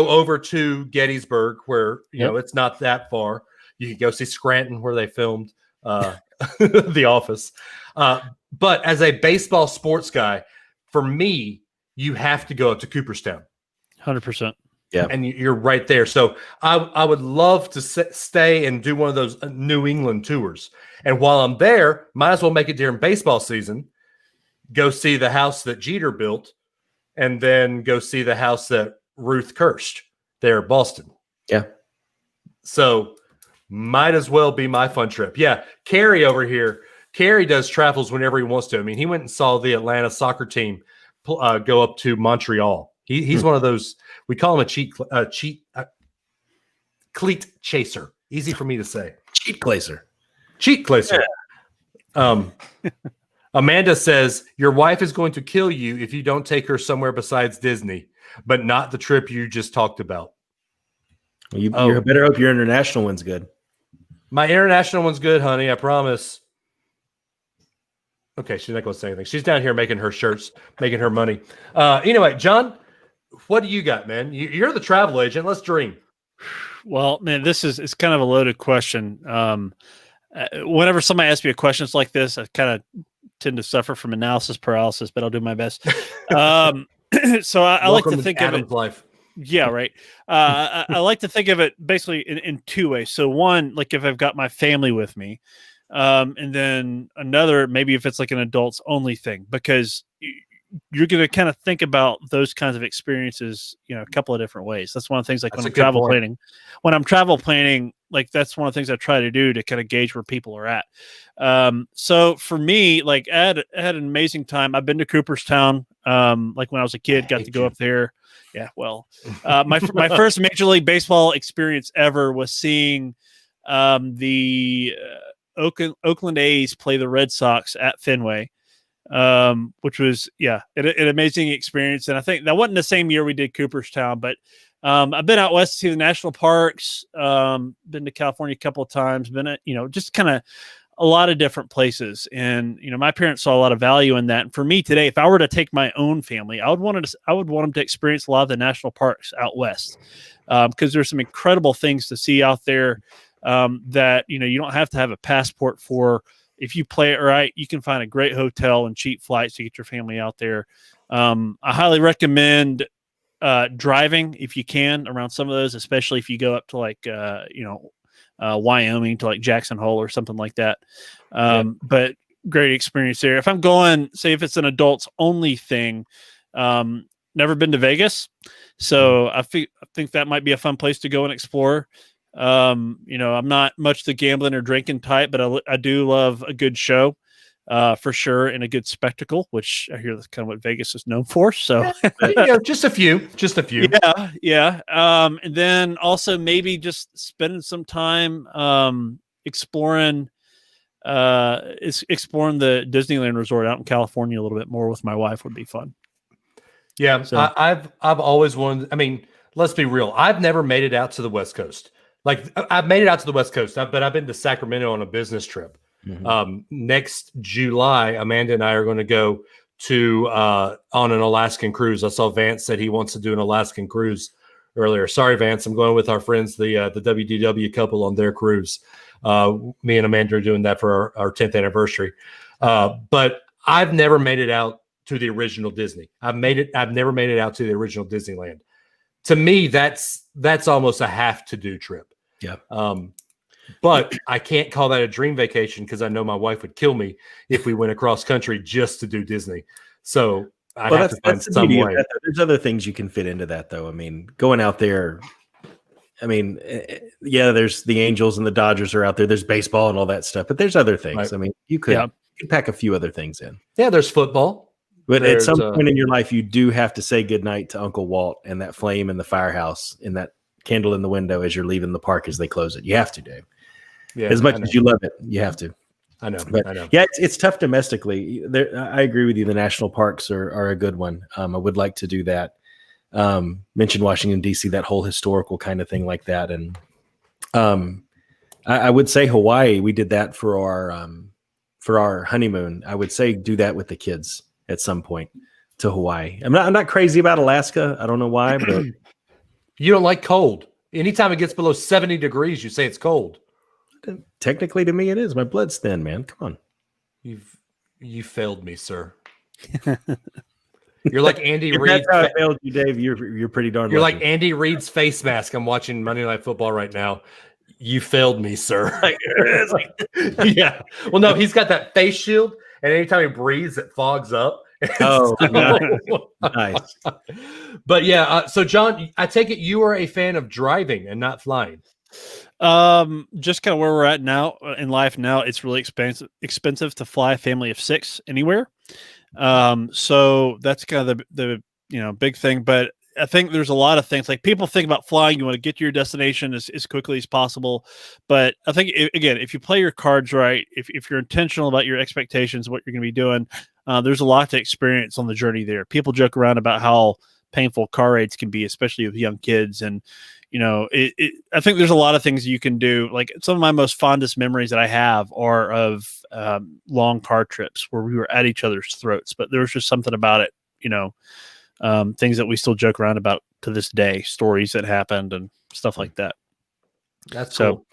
over to Gettysburg, where it's not that far. You could go see Scranton, where they filmed The Office. But as a baseball sports guy, for me, you have to go up to Cooperstown. 100%. Yeah, and you're right there. So I would love to stay and do one of those New England tours. And while I'm there, might as well make it during baseball season. Go see the house that Jeter built, and then go see the house that Ruth cursed there at Boston. Yeah. So might as well be my fun trip. Yeah. Carrie over here. Carrie does travels whenever he wants to. I mean, he went and saw the Atlanta soccer team go up to Montreal. He's one of those, we call him a cleat chaser. Easy for me to say. Cheat glazer. Cheat glazer. Yeah. Amanda says, your wife is going to kill you if you don't take her somewhere besides Disney, but not the trip you just talked about. Well, you better hope your international one's good. My international one's good, honey. I promise. Okay, she's not going to say anything. She's down here making her shirts, making her money. Anyway, John, what do you got, man? You're the travel agent. Let's dream. Well, man, it's kind of a loaded question. Whenever somebody asks me a question like this, I kind of tend to suffer from analysis paralysis, but I'll do my best. So I like to think of it. Life. Yeah, right. I like to think of it basically in two ways. So one, like if I've got my family with me, and then another, maybe if it's like an adults only thing, because you're going to kind of think about those kinds of experiences, a couple of different ways. That's one of the things, like when I'm travel planning, like that's one of the things I try to do to kind of gauge where people are at. So for me, like I had an amazing time. I've been to Cooperstown. Like when I was a kid, got to go up there. Yeah. Well, my first Major League Baseball experience ever was seeing, the Oakland A's play the Red Sox at Fenway. Which was an amazing experience. And I think that wasn't the same year we did Cooperstown, but I've been out west to see the national parks, been to California a couple of times, been at, just kind of a lot of different places. And, my parents saw a lot of value in that. And for me today, if I were to take my own family, I would want them to experience a lot of the national parks out west, because there's some incredible things to see out there, that, you don't have to have a passport for. If you play it right, you can find a great hotel and cheap flights to get your family out there. I highly recommend driving if you can around some of those, especially if you go up to like, Wyoming to like Jackson Hole or something like that. But great experience there. If I'm going, say if it's an adults only thing, never been to Vegas. So I think that might be a fun place to go and explore. I'm not much the gambling or drinking type, but I do love a good show, for sure, and a good spectacle, which I hear that's kind of what Vegas is known for. So, just a few. Yeah. And then also maybe just spending some time, exploring the Disneyland resort out in California a little bit more with my wife would be fun. Yeah. So, I've always wanted, let's be real. I've never made it out to the West Coast. Like I've made it out to the West Coast, but I've been to Sacramento on a business trip. Mm-hmm. Next July, Amanda and I are going to go to on an Alaskan cruise. I saw Vance said he wants to do an Alaskan cruise earlier. Sorry, Vance, I'm going with our friends, the WDW couple on their cruise. Me and Amanda are doing that for our 10th anniversary. But I've never made it out to the original Disney. I've never made it out to the original Disneyland. To me, that's almost a have to do trip. Yeah. But I can't call that a dream vacation because I know my wife would kill me if we went across country just to do Disney. So I'd have to find that's the some beauty of way. that. There's other things you can fit into that, though. I mean, going out there. I mean, yeah, there's the Angels and the Dodgers are out there. There's baseball and all that stuff, but there's other things. Right. I mean, you could pack a few other things in. Yeah, there's football. But at There's, some point in your life, you do have to say goodnight to Uncle Walt and that flame in the firehouse and that candle in the window as you're leaving the park as they close it. You have to, Dave. Yeah, as much as you love it, you have to. I know. But I know. yeah, it's tough domestically. I agree with you. The national parks are a good one. I would like to do that. Mentioned Washington, D.C., that whole historical kind of thing like that. And I would say Hawaii. We did that for our honeymoon. I would say do that with the kids at some point to Hawaii. I'm not crazy about Alaska. I don't know why, but you don't like cold. Anytime it gets below 70 degrees, you say it's cold. Technically, to me, it is. My blood's thin, man. Come on. You failed me, sir. You're like Andy Reid. That's how I failed you, Dave. You're pretty darn. You're lucky. like Andy Reid's face mask. I'm watching Monday Night Football right now. You failed me, sir. Yeah. Well, no, he's got that face shield, and anytime he breathes, it fogs up. Oh, nice. But yeah, so John, I take it you are a fan of driving and not flying. Just kind of where we're at now in life now, it's really expensive to fly a family of 6 anywhere. So that's kind of the big thing. But I think there's a lot of things like people think about flying. You want to get to your destination as quickly as possible. But I think again, if you play your cards right, if you're intentional about your expectations, what you're going to be doing, there's a lot to experience on the journey there. People joke around about how painful car rides can be, especially with young kids. And, I think there's a lot of things you can do. Like some of my most fondest memories that I have are of long car trips where we were at each other's throats, but there was just something about it, things that we still joke around about to this day, stories that happened and stuff like that. That's cool.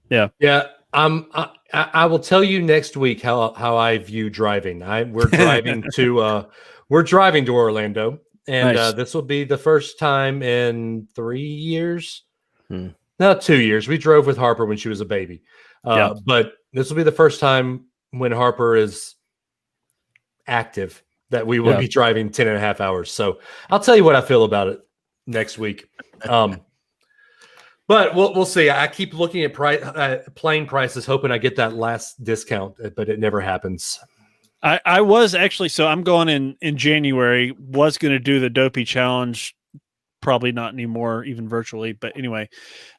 Yeah. Yeah. I will tell you next week how I view driving. We're driving to Orlando, and Nice. This will be the first time in 3 years. No, 2 years. We drove with Harper when she was a baby, but this will be the first time when Harper is active that we will be driving 10 and a half hours. So I'll tell you what I feel about it next week. But we'll see. I keep looking at plane prices, hoping I get that last discount, but it never happens. I was actually, so I'm going in January, was going to do the Dopey Challenge, probably not anymore, even virtually, but anyway,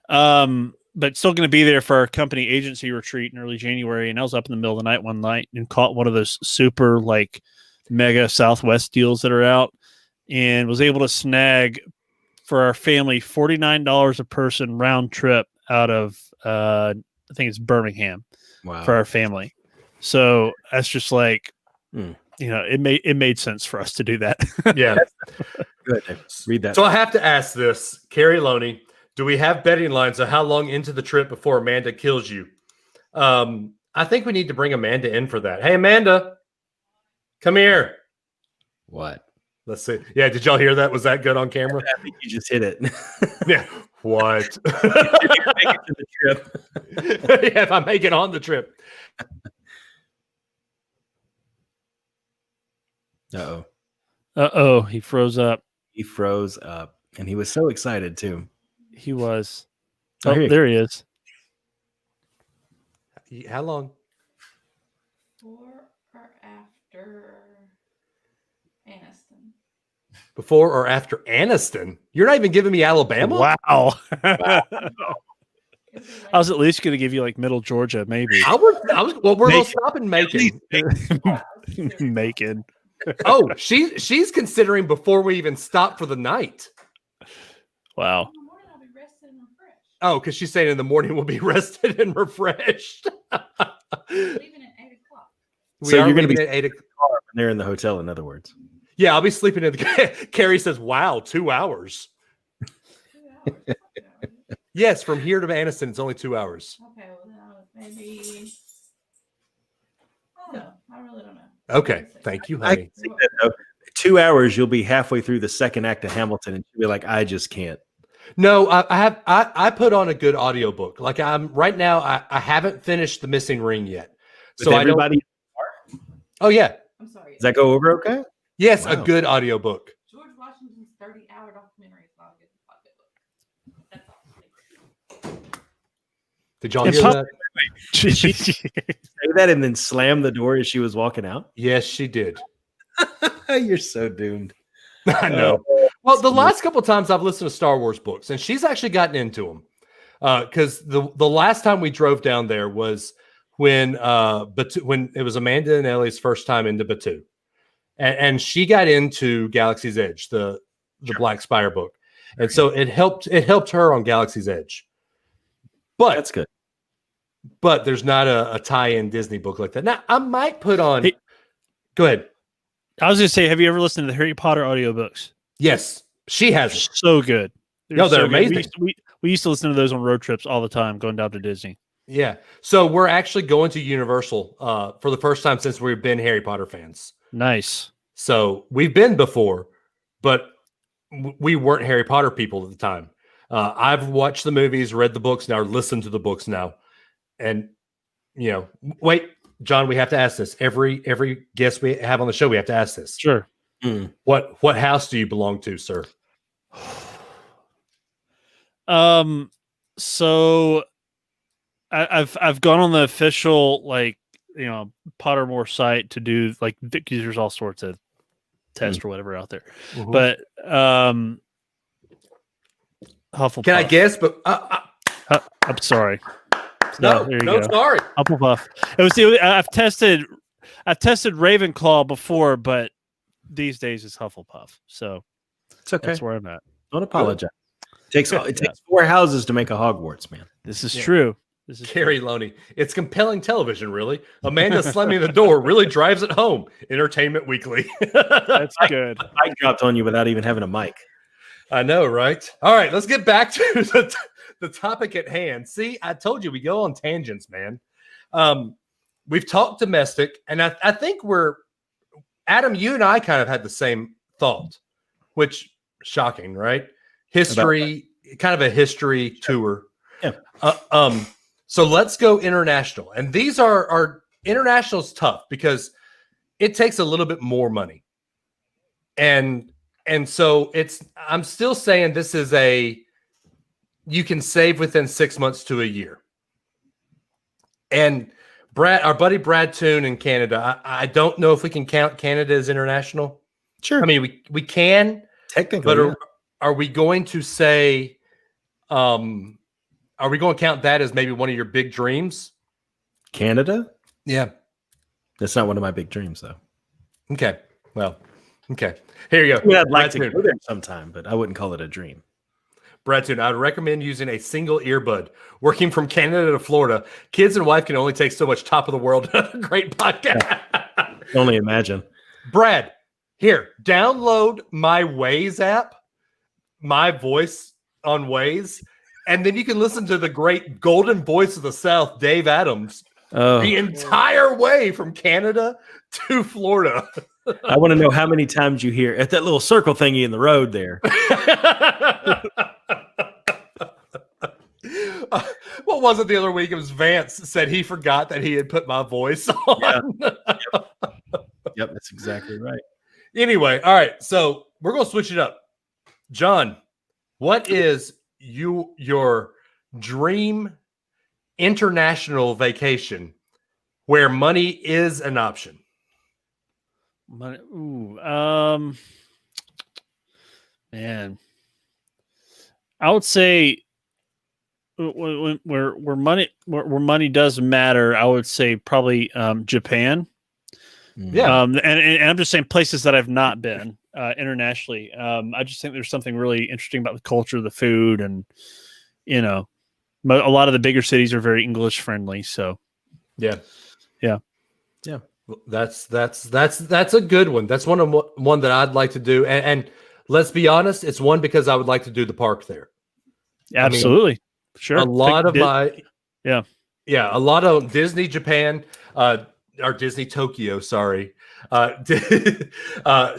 but still going to be there for our company agency retreat in early January. And I was up in the middle of the night one night and caught one of those super like mega Southwest deals that are out, and was able to snag for our family $49 a person round trip out of I think it's Birmingham. Wow. For our family. So that's just like it made sense for us to do that. Yeah. Good. Read that. So I have to ask this, Carrie Loney, do we have betting lines of how long into the trip before Amanda kills you? I think we need to bring Amanda in for that. Hey, Amanda, come here. What? Let's see. Yeah, did y'all hear that? Was that good on camera? I think you just hit it. Yeah. What? Make it to the trip. Yeah, if I make it on the trip. Uh-oh. He froze up. He froze up, and he was so excited too. He was. Oh, there he is. How long? Before or after Aniston? Before or after Aniston? You're not even giving me Alabama? Wow. I was at least going to give you like middle Georgia, maybe. Well, we're going to stop in Macon. Macon. Oh, she's considering before we even stop for the night. Wow. In the morning, I'll be rested and refreshed. Oh, because she's saying in the morning we'll be rested and refreshed. Leaving at 8 o'clock. We So are you're going to be leaving at 8 o'clock. when they're in the hotel, in other words. Yeah, I'll be sleeping in the. Carrie says, "Wow, 2 hours." 2 hours. Yes, from here to Aniston, it's only 2 hours. Okay, well, then maybe. I don't know. I really don't know. Okay, thank you, I honey. can see that, though. 2 hours, you'll be halfway through the second act of Hamilton, and you'll be like, I just can't. No, I put on a good audiobook. Like I'm right now, I haven't finished The Missing Ring yet. With So everybody, Oh yeah. I'm sorry. does that go over okay? Yes, Wow. a good audiobook. George Washington's 30-hour documentary is not a good pocketbook. That's all. Did y'all And hear pub- that? Say that and then slam the door as she was walking out. Yes, she did. You're so doomed. I know. Well, the last couple of times I've listened to Star Wars books, and she's actually gotten into them. Because the last time we drove down there was when it was Amanda and Ellie's first time into Batuu, and she got into Galaxy's Edge, the Black Spire book, and so it helped her on Galaxy's Edge. But That's good. But there's not a tie-in Disney book like that. Now I might put on. Hey. Go ahead. I was going to say, have you ever listened to the Harry Potter audiobooks? Yes, she has. So good. No, they're so good. amazing. We used to listen to those on road trips all the time, going down to Disney. Yeah. So we're actually going to Universal for the first time since we've been Harry Potter fans. Nice. So we've been before, but we weren't Harry Potter people at the time. I've watched the movies, read the books now, or listened to the books now. And, wait, John, we have to ask this. Every guest we have on the show, we have to ask this. Sure. What house do you belong to, sir? So I've gone on the official Pottermore site to do because there's all sorts of tests or whatever out there, but Hufflepuff. Can I guess? But I'm sorry. no, there you no, go. sorry. Hufflepuff. I've tested Ravenclaw before, but these days it's Hufflepuff. So It's okay. that's where I'm at. Don't apologize. It takes 4 houses to make a Hogwarts, man. This is true. This is Carrie Loney. It's compelling television, really. Amanda slamming the door really drives it home. Entertainment Weekly. That's good. I dropped on you without even having a mic. I know, right? All right, let's get back to the topic at hand. See, I told you we go on tangents, man. We've talked domestic, and I think Adam, you and I kind of had the same thought, which shocking, right? History, kind of a history tour. Yeah. So let's go international. And these are international's tough because it takes a little bit more money. And so I'm still saying this is you can save within 6 months to a year. And our buddy Brad Toon in Canada, I don't know if we can count Canada as international. Sure. I mean, we can Technically, but are we going to say, are we going to count that as maybe one of your big dreams? Canada? Yeah. That's not one of my big dreams, though. Okay. Well, okay. Here you go. I mean, I'd like Brad to Toon. go there sometime, but I wouldn't call it a dream. Brad Toon, I would recommend using a single earbud. Working from Canada to Florida, kids and wife can only take so much top of the world. Great podcast. Only imagine. Brad, here, download my Waze app, my voice on Waze, and then you can listen to the great golden voice of the South, Dave Adams, the entire way from Canada to Florida. I want to know how many times you hear at that little circle thingy in the road there. What was it the other week? It was Vance said he forgot that he had put my voice on. Yeah. Yep, that's exactly right. Anyway, all right. So we're going to switch it up. John, what is your dream international vacation where money is an option? Money, man, I would say where money does matter, I would say probably Japan. Yeah. And I'm just saying places that I've not been internationally. I just think there's something really interesting about the culture, the food, and a lot of the bigger cities are very English friendly. So Yeah. Yeah. That's a good one. That's one that I'd like to do. And let's be honest, it's one because I would like to do the park there. absolutely, sure. A lot of yeah, a lot of Disney Japan, or Disney Tokyo, sorry,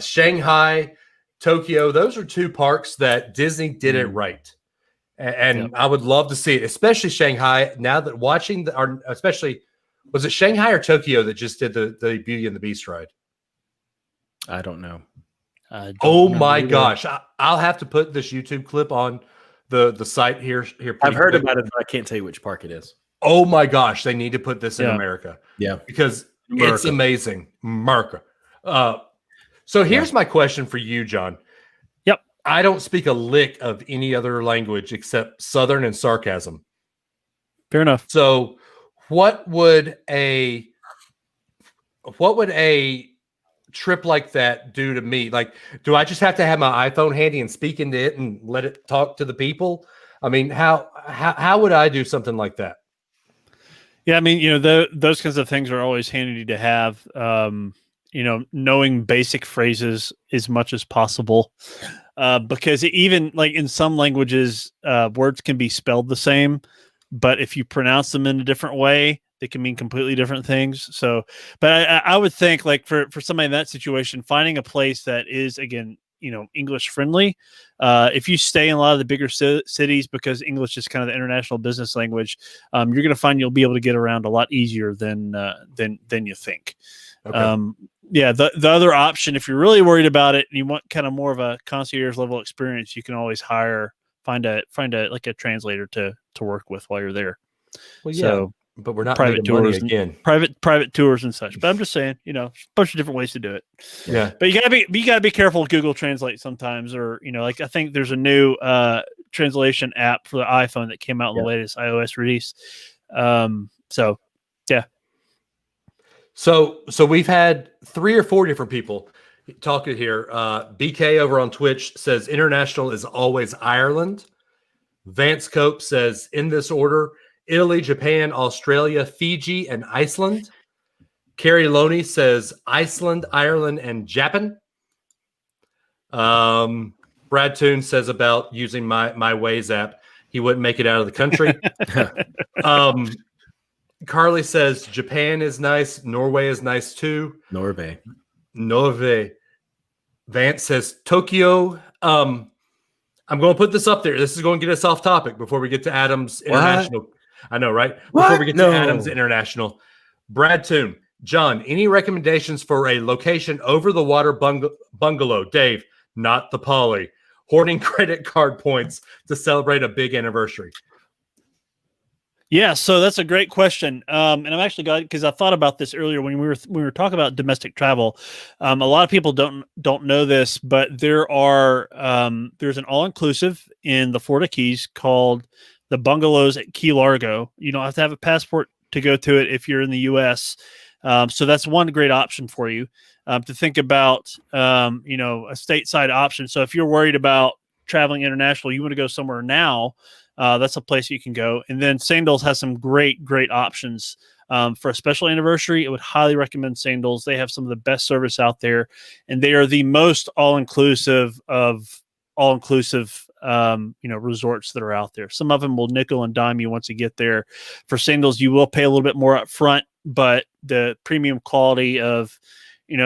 Shanghai, Tokyo. Those are two parks that Disney did it right, and I would love to see it, especially Shanghai. Now that watching especially was it Shanghai or Tokyo that just did the Beauty and the Beast ride? I don't know. I don't Oh remember my either. gosh. I'll have to put this YouTube clip on the site here. I've heard quick. about it, but I can't tell you which park it is. Oh my gosh, they need to put this in Yeah. America Yeah. because it's America. amazing. America. So here's my question for you, John. Yep. I don't speak a lick of any other language except Southern and sarcasm. Fair enough. So what would a trip like that do to me? Like, do I just have to have my iPhone handy and speak into it and let it talk to the people? I mean, how would I do something like that? Yeah, I mean, those kinds of things are always handy to have. Knowing basic phrases as much as possible, because even like in some languages, words can be spelled the same, but if you pronounce them in a different way, they can mean completely different things. So, but I would think like for somebody in that situation, finding a place that is, again, English friendly. If you stay in a lot of the bigger cities, because English is kind of the international business language, you're going to find you'll be able to get around a lot easier than you think. Okay. The other option, if you're really worried about it and you want kind of more of a concierge level experience, you can always find a like a translator to work with while you're there. Well, yeah, So but we're not private making money tours and again. private tours and such. But I'm just saying, a bunch of different ways to do it. Yeah. But you gotta be careful with Google Translate sometimes, or like I think there's a new translation app for the iPhone that came out in the latest iOS release. So yeah. So we've had 3 or 4 different people talking here. BK over on Twitch says international is always Ireland. Vance Cope says in this order: Italy, Japan, Australia, Fiji, and Iceland. Carrie Loney says Iceland, Ireland, and Japan. Brad Toon says about using my Waze app, he wouldn't make it out of the country. Carly says Japan is nice. Norway is nice too. Norway. Vance says Tokyo. I'm going to put this up there. This is going to get us off topic before we get to Adams International. I know, right? Before we get to Adams International. Brad Toon, John, any recommendations for a location over the water bungalow? Dave, not the Poly. Hoarding credit card points to celebrate a big anniversary. Yeah, so that's a great question, and I'm actually glad because I thought about this earlier when we were talking about domestic travel. A lot of people don't know this, but there's an all-inclusive in the Florida Keys called the Bungalows at Key Largo. You don't have to have a passport to go to it if you're in the U.S. So that's one great option for you to think about. A stateside option. So if you're worried about traveling international, you want to go somewhere now. That's a place you can go. And then Sandals has some great options for a special anniversary. I would highly recommend Sandals. They have some of the best service out there, and they are the most all-inclusive of all-inclusive resorts that are out there. Some of them will nickel and dime you once you get there. For Sandals, you will pay a little bit more up front, but the premium quality of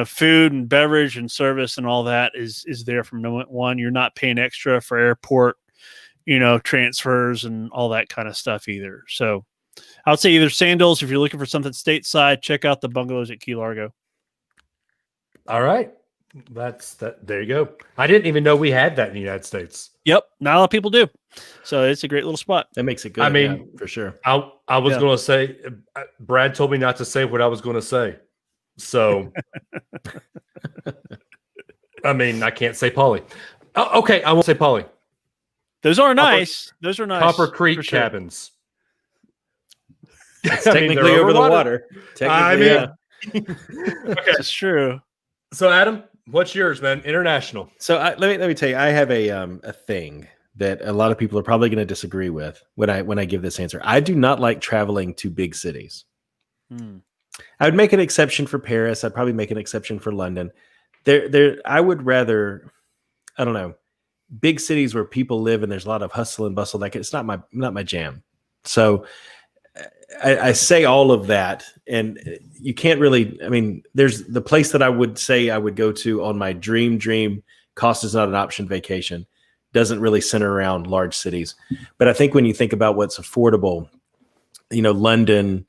food and beverage and service and all that is there from moment one. You're not paying extra for airport transfers and all that kind of stuff either. So I would say either Sandals, if you're looking for something stateside, check out the Bungalows at Key Largo. All right. That's that. There you go. I didn't even know we had that in the United States. Yep. Not a lot of people do. So it's a great little spot. That makes it good. I mean, for sure. I was going to say, Brad told me not to say what I was going to say. So, I mean, I can't say Polly. Okay. I won't say Polly. Those are nice. Those are nice. Copper Creek cabins. It's technically over the water. Okay. It's true. So, Adam, what's yours, man? International. So let me tell you, I have a thing that a lot of people are probably going to disagree with when I give this answer. I do not like traveling to big cities. I would make an exception for Paris. I'd probably make an exception for London. I would rather, I don't know, big cities where people live and there's a lot of hustle and bustle. Like it's not my jam. So I say all of that, and you can't really. I mean, there's the place that I would say I would go to on my dream cost is not an option vacation. Doesn't really center around large cities, but I think when you think about what's affordable, London,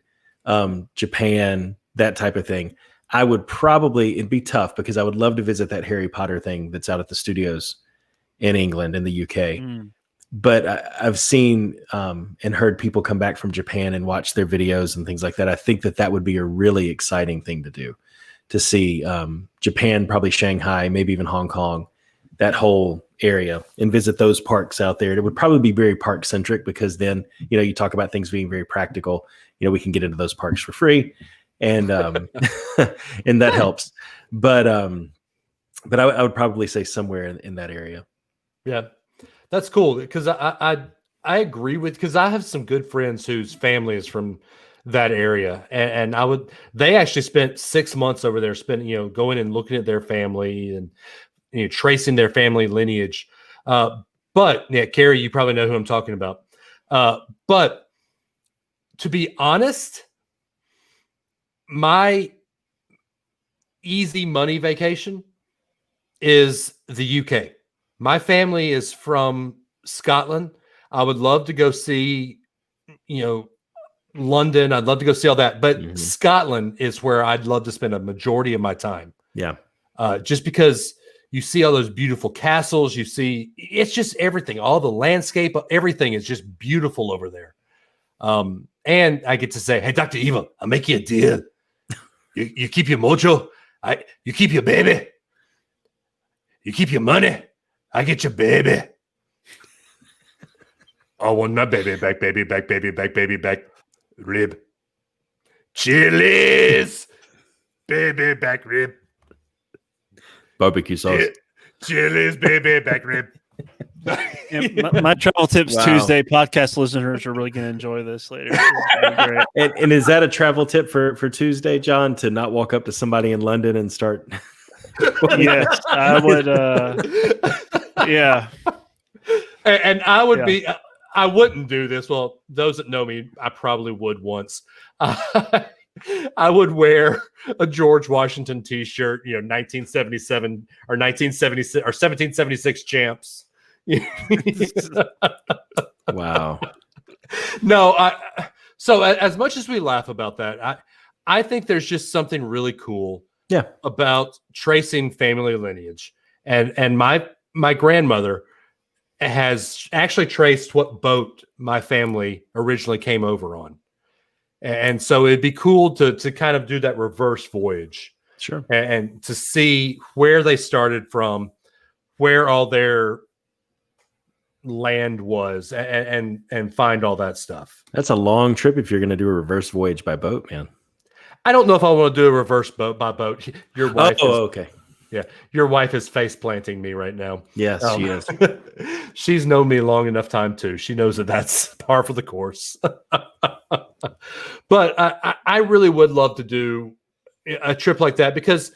Japan, that type of thing. I would probably, it'd be tough because I would love to visit that Harry Potter thing that's out at the studios in England, in the UK. But I've seen and heard people come back from Japan and watch their videos and things like that. I think that would be a really exciting thing to do, to see Japan, probably Shanghai, maybe even Hong Kong, that whole area, and visit those parks out there. It would probably be very park centric because then, you talk about things being very practical. We can get into those parks for free, and and that helps. But I would probably say somewhere in that area. Yeah. That's cool because I agree with, because I have some good friends whose family is from that area, and they actually spent 6 months over there, going and looking at their family and tracing their family lineage. But yeah, Carrie, you probably know who I'm talking about. But to be honest, my easy money vacation is the UK. My family is from Scotland. I would love to go see, London. I'd love to go see all that. But Scotland is where I'd love to spend a majority of my time. Yeah. Just because you see all those beautiful castles. It's just everything. All the landscape, everything is just beautiful over there. And I get to say, hey, Dr. Evil, I'll make you a deal. You keep your mojo. You keep your baby. You keep your money. I get your baby. I want my baby back, baby back, baby back, baby back. Rib. Chili's. Baby back rib. Barbecue sauce. Chili's baby back rib. Yeah, my Travel Tips Tuesday podcast listeners are really going to enjoy this later. Great. And is that a travel tip for Tuesday, John, to not walk up to somebody in London and start? Yes, I would. Yeah. And I would be, I wouldn't do this. Well, those that know me, I probably would once. I would wear a George Washington t-shirt, 1977 or 1976 or 1776 champs. Wow. No, so as much as we laugh about that, I think there's just something really cool about tracing family lineage. And my grandmother has actually traced what boat my family originally came over on. And so it'd be cool to kind of do that reverse voyage. Sure. And to see where they started from, where all their land was, and find all that stuff. That's a long trip if you're going to do a reverse voyage by boat, man. I don't know if I want to do a reverse boat by boat. Your wife okay. Yeah, your wife is face planting me right now. Yes, she is. She's known me long enough time too. She knows that that's par for the course. But I really would love to do a trip like that, because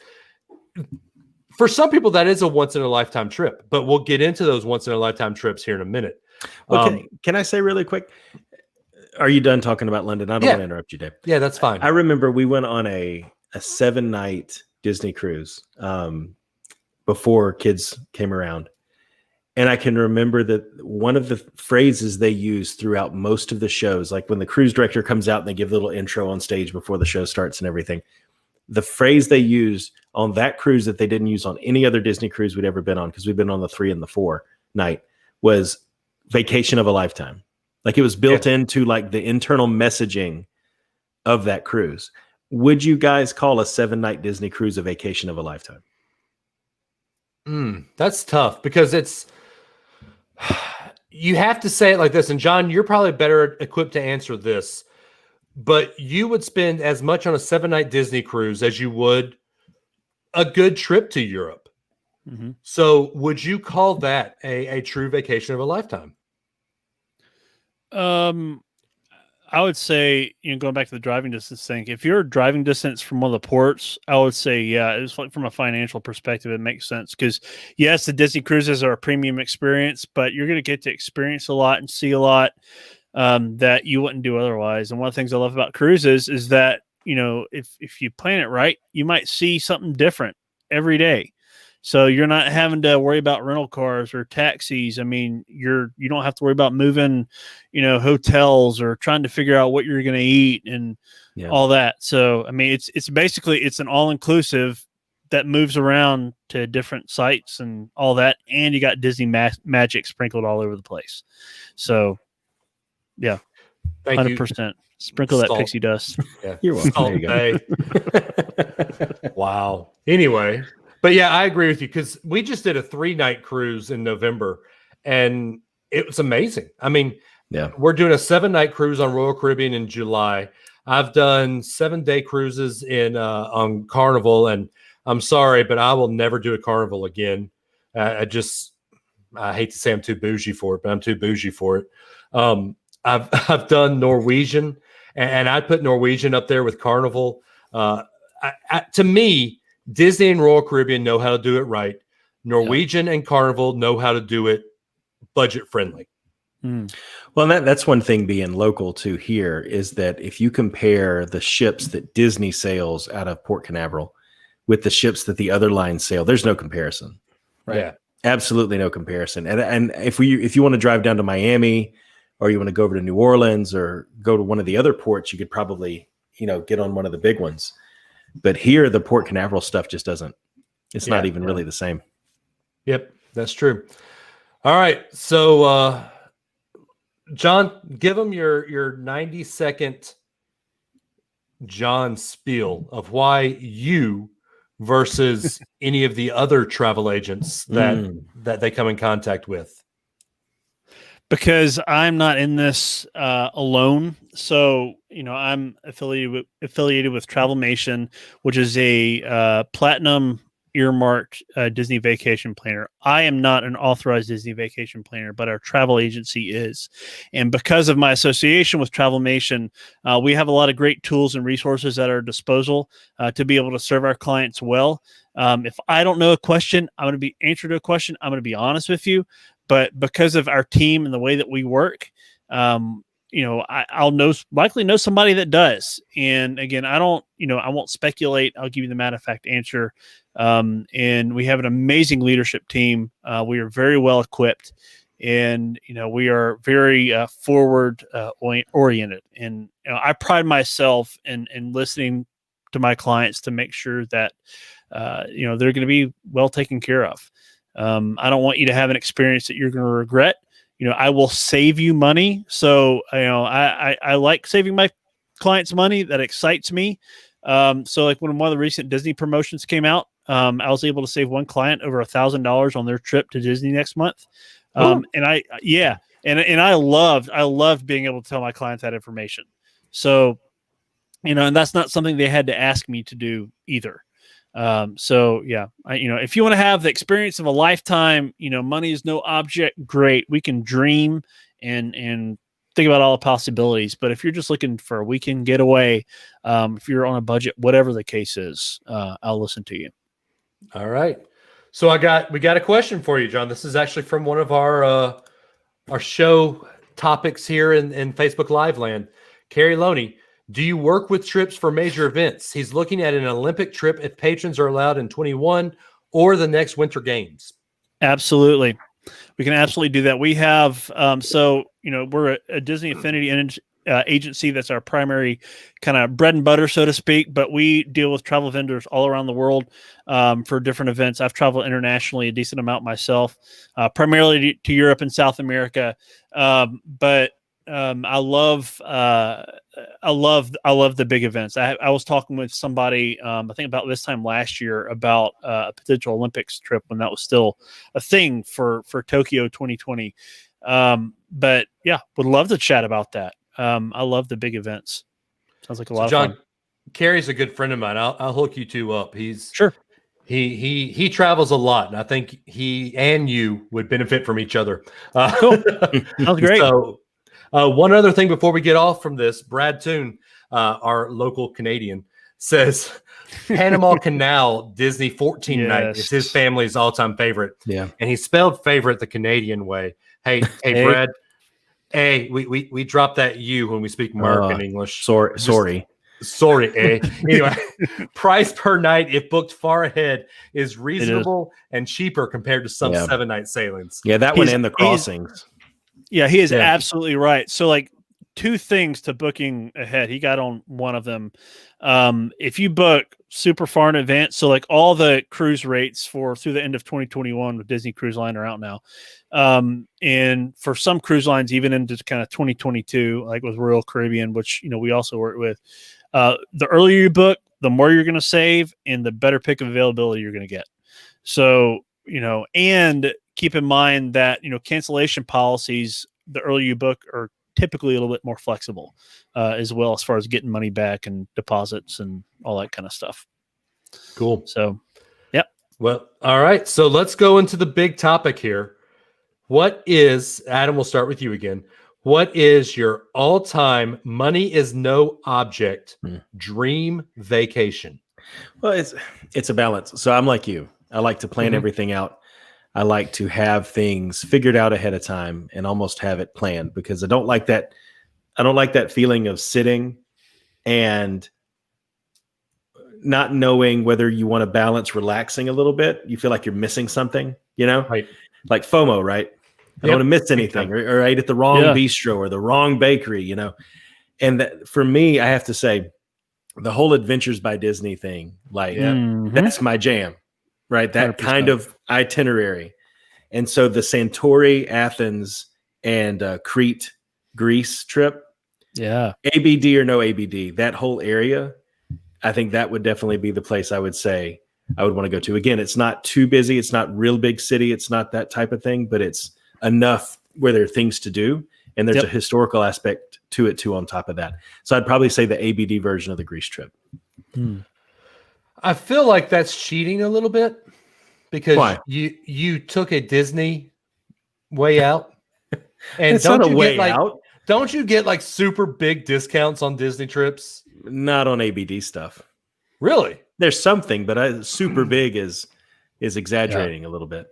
for some people that is a once in a lifetime trip. But we'll get into those once in a lifetime trips here in a minute. Okay, can I say really quick? Are you done talking about London? I don't want to interrupt you, Dave. Yeah, that's fine. I remember we went on a 7-night Disney cruise before kids came around. And I can remember that one of the phrases they use throughout most of the shows, like when the cruise director comes out and they give a little intro on stage before the show starts and everything, the phrase they used on that cruise that they didn't use on any other Disney cruise we'd ever been on, because we've been on the 3 and the 4 night, was vacation of a lifetime. Like it was built into like the internal messaging of that cruise. Would you guys call a 7-night Disney cruise a vacation of a lifetime? That's tough, because you have to say it like this. And John, you're probably better equipped to answer this, but you would spend as much on a 7-night Disney cruise as you would a good trip to Europe. Mm-hmm. So would you call that a true vacation of a lifetime? I would say, going back to the driving distance thing, if you're driving distance from one of the ports, I would say, it's like from a financial perspective, it makes sense. Because yes, the Disney cruises are a premium experience, but you're going to get to experience a lot and see a lot that you wouldn't do otherwise. And one of the things I love about cruises is that, if you plan it right, you might see something different every day. So you're not having to worry about rental cars or taxis. I mean, you don't have to worry about moving, hotels or trying to figure out what you're going to eat and all that. So, I mean, it's basically, it's an all-inclusive that moves around to different sites and all that. And you got Disney magic sprinkled all over the place. So yeah, Thank 100%. Sprinkle that pixie dust. Yeah. You're welcome. There you go. Wow. Anyway, but yeah, I agree with you because we just did a 3-night cruise in November and it was amazing. I mean, we're doing a 7-night cruise on Royal Caribbean in July. I've done 7-day cruises on Carnival, and I'm sorry, but I will never do a Carnival again. I hate to say I'm too bougie for it, but I'm too bougie for it. I've done Norwegian, and I put Norwegian up there with Carnival. To me, Disney and Royal Caribbean know how to do it right. Norwegian and Carnival know how to do it budget friendly. Well, that's one thing being local to here is that if you compare the ships that Disney sails out of Port Canaveral with the ships that the other lines sail, there's no comparison. Right? Yeah, absolutely no comparison. And if you want to drive down to Miami, or you want to go over to New Orleans or go to one of the other ports, you could probably, get on one of the big ones. But here, the Port Canaveral stuff just doesn't. It's not even really the same. Yep, that's true. All right, so John, give them your 90-second John spiel of why you versus any of the other travel agents that they come in contact with. Because I'm not in this alone. So, I'm affiliated with Travelmation, which is a platinum earmarked Disney vacation planner. I am not an authorized Disney vacation planner, but our travel agency is. And because of my association with Travelmation, we have a lot of great tools and resources at our disposal to be able to serve our clients well. If I don't know a question, I'm going to be answered to a question. I'm going to be honest with you. But because of our team and the way that we work, I'll likely know somebody that does. And again, I won't speculate. I'll give you the matter of fact answer. And we have an amazing leadership team. We are very well equipped, and we are very forward oriented. And I pride myself in listening to my clients to make sure that they're going to be well taken care of. I don't want you to have an experience that you're going to regret. I will save you money. So, I like saving my clients money. That excites me. So like when one of the recent Disney promotions came out, I was able to save one client over $1,000 on their trip to Disney next month. And I loved being able to tell my clients that information. So, and that's not something they had to ask me to do either. If you want to have the experience of a lifetime, money is no object. Great. We can dream and think about all the possibilities. But if you're just looking for a weekend getaway, if you're on a budget, whatever the case is, I'll listen to you. All right. So we got a question for you, John. This is actually from one of our show topics here in Facebook Live land. Carrie Loney, do you work with trips for major events? He's looking at an Olympic trip if patrons are allowed in 21 or the next Winter Games. Absolutely. We can absolutely do that. We have, we're a Disney Affinity agency. That's our primary kind of bread and butter, so to speak, but we deal with travel vendors all around the world for different events. I've traveled internationally a decent amount myself, primarily to Europe and South America. But I love the big events. I was talking with somebody, I think about this time last year about a potential Olympics trip when that was still a thing for Tokyo 2020. But yeah, would love to chat about that. I love the big events. Sounds like a lot of fun. Carrie's a good friend of mine. I'll hook you two up. Sure. He travels a lot, and I think he and you would benefit from each other. Cool. Sounds great. So, one other thing before we get off from this, Brad Toon, our local Canadian, says Panama Canal Disney 14 night is his family's all-time favorite. Yeah. And he spelled favorite the Canadian way. Hey, Brad. Hey, we dropped that U when we speak American English. Sorry. Sorry, eh? Anyway, price per night, if booked far ahead, is reasonable and cheaper compared to some Yeah. 7-night sailings. Yeah, that one He's- and the he's- crossings. Yeah, he is Yeah. absolutely right. So, like, two things to booking ahead. He got on one of them. If you book super far in advance, so like all the cruise rates for through the end of 2021 with Disney Cruise Line are out now. And for some cruise lines, even into kind of 2022, like with Royal Caribbean, which, we also work with, the earlier you book, the more you're going to save and the better pick of availability you're going to get. So, and keep in mind that, cancellation policies, the earlier you book, are typically a little bit more flexible as well, as far as getting money back and deposits and all that kind of stuff. Cool. So, yeah. Well, all right. So let's go into the big topic here. What is, Adam, we'll start with you again. What is your all-time money is no object dream vacation? Well, it's a balance. So I'm like you. I like to plan everything out. I like to have things figured out ahead of time and almost have it planned, because I don't like that. I don't like that feeling of sitting and not knowing whether you want to balance relaxing a little bit. You feel like you're missing something, Right. like FOMO, right? I don't want to miss anything, or I ate at the wrong bistro or the wrong bakery, And that, for me, I have to say, the whole Adventures by Disney thing, like that's my jam, right? That 100%. kind of itinerary. And so the Santorini, Athens, and Crete, Greece trip, Yeah. ABD or no ABD, that whole area, I think that would definitely be the place I would say I would want to go to. Again, it's not too busy. It's not real big city. It's not that type of thing, but it's enough where there are things to do. And there's a historical aspect to it too on top of that. So I'd probably say the ABD version of the Greece trip. I feel like that's cheating a little bit, because Why? you took a Disney way out. And It's not a way out. Don't you get like super big discounts on Disney trips? Not on ABD stuff. Really? There's something, but super big is exaggerating a little bit.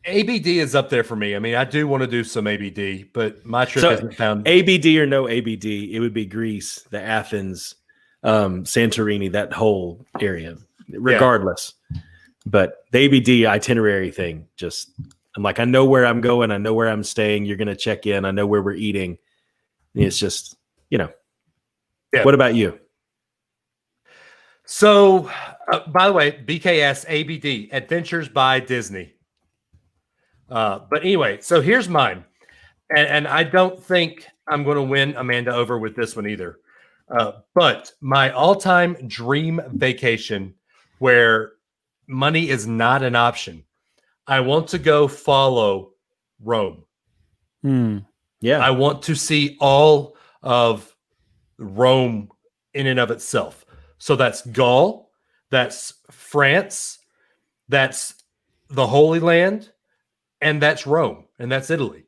ABD is up there for me. I mean, I do want to do some ABD, but my trip So, hasn't found ABD or no ABD, it would be Greece, the Athens, Santorini, that whole area, regardless. But the ABD itinerary thing, I'm like, I know where I'm going. I know where I'm staying. You're going to check in. I know where we're eating. It's just, Yeah. What about you? So, by the way, BKS ABD, Adventures by Disney. But anyway, so here's mine. And I don't think I'm going to win Amanda over with this one either. But my all-time dream vacation where money is not an option, I want to go follow Rome. Yeah. I want to see all of Rome in and of itself. So that's Gaul, that's France, that's the Holy Land, and that's Rome, and that's Italy.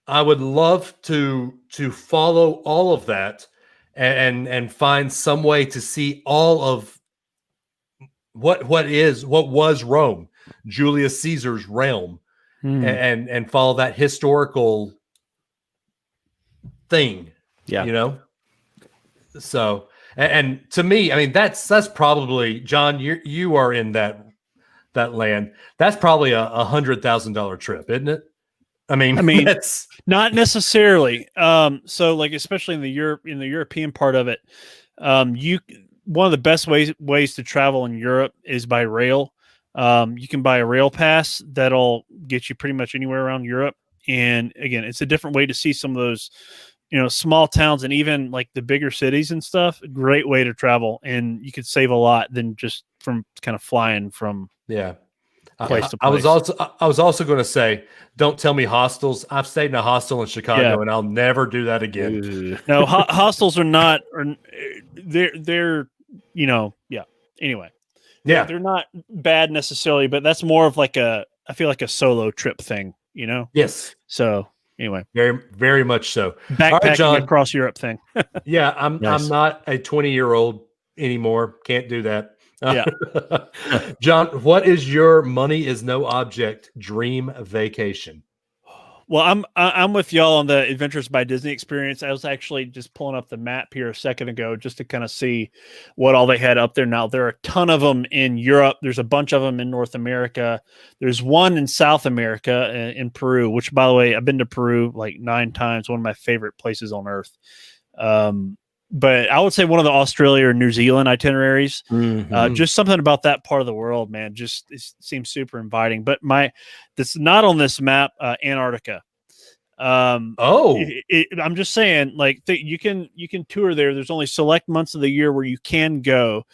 I would love to follow all of that and find some way to see all of what was Rome, Julius Caesar's realm, and follow that historical thing. Yeah. So, and to me, I mean, that's probably, John, you are in that land. That's probably a $100,000 trip, isn't it? I mean, that's not necessarily. So like, especially in the European part of it, one of the best ways to travel in Europe is by rail. You can buy a rail pass that'll get you pretty much anywhere around Europe. And again, it's a different way to see some of those, small towns and even like the bigger cities and stuff. Great way to travel, and you could save a lot than just from kind of flying from place to place. I was also going to say, don't tell me hostels. I've stayed in a hostel in Chicago, and I'll never do that again. No, hostels are not, or they're Anyway, they're not bad necessarily, but that's more of like I feel like a solo trip thing, Yes. So anyway, very, very much so. Backpacking across Europe thing. Yeah, I'm not a 20-year-old anymore. Can't do that. Yeah. John, what is your money is no object dream vacation? Oh Well, I'm with y'all on the Adventures by Disney experience. I was actually just pulling up the map here a second ago just to kind of see what all they had up there. Now, there are a ton of them in Europe. There's a bunch of them in North America. There's one in South America in Peru, which, by the way, I've been to Peru like 9 times. One of my favorite places on earth. But I would say one of the Australia or New Zealand itineraries. Just something about that part of the world, man, just it seems super inviting. But that's not on this map, Antarctica. I'm just saying, like, you can tour there. There's only select months of the year where you can go,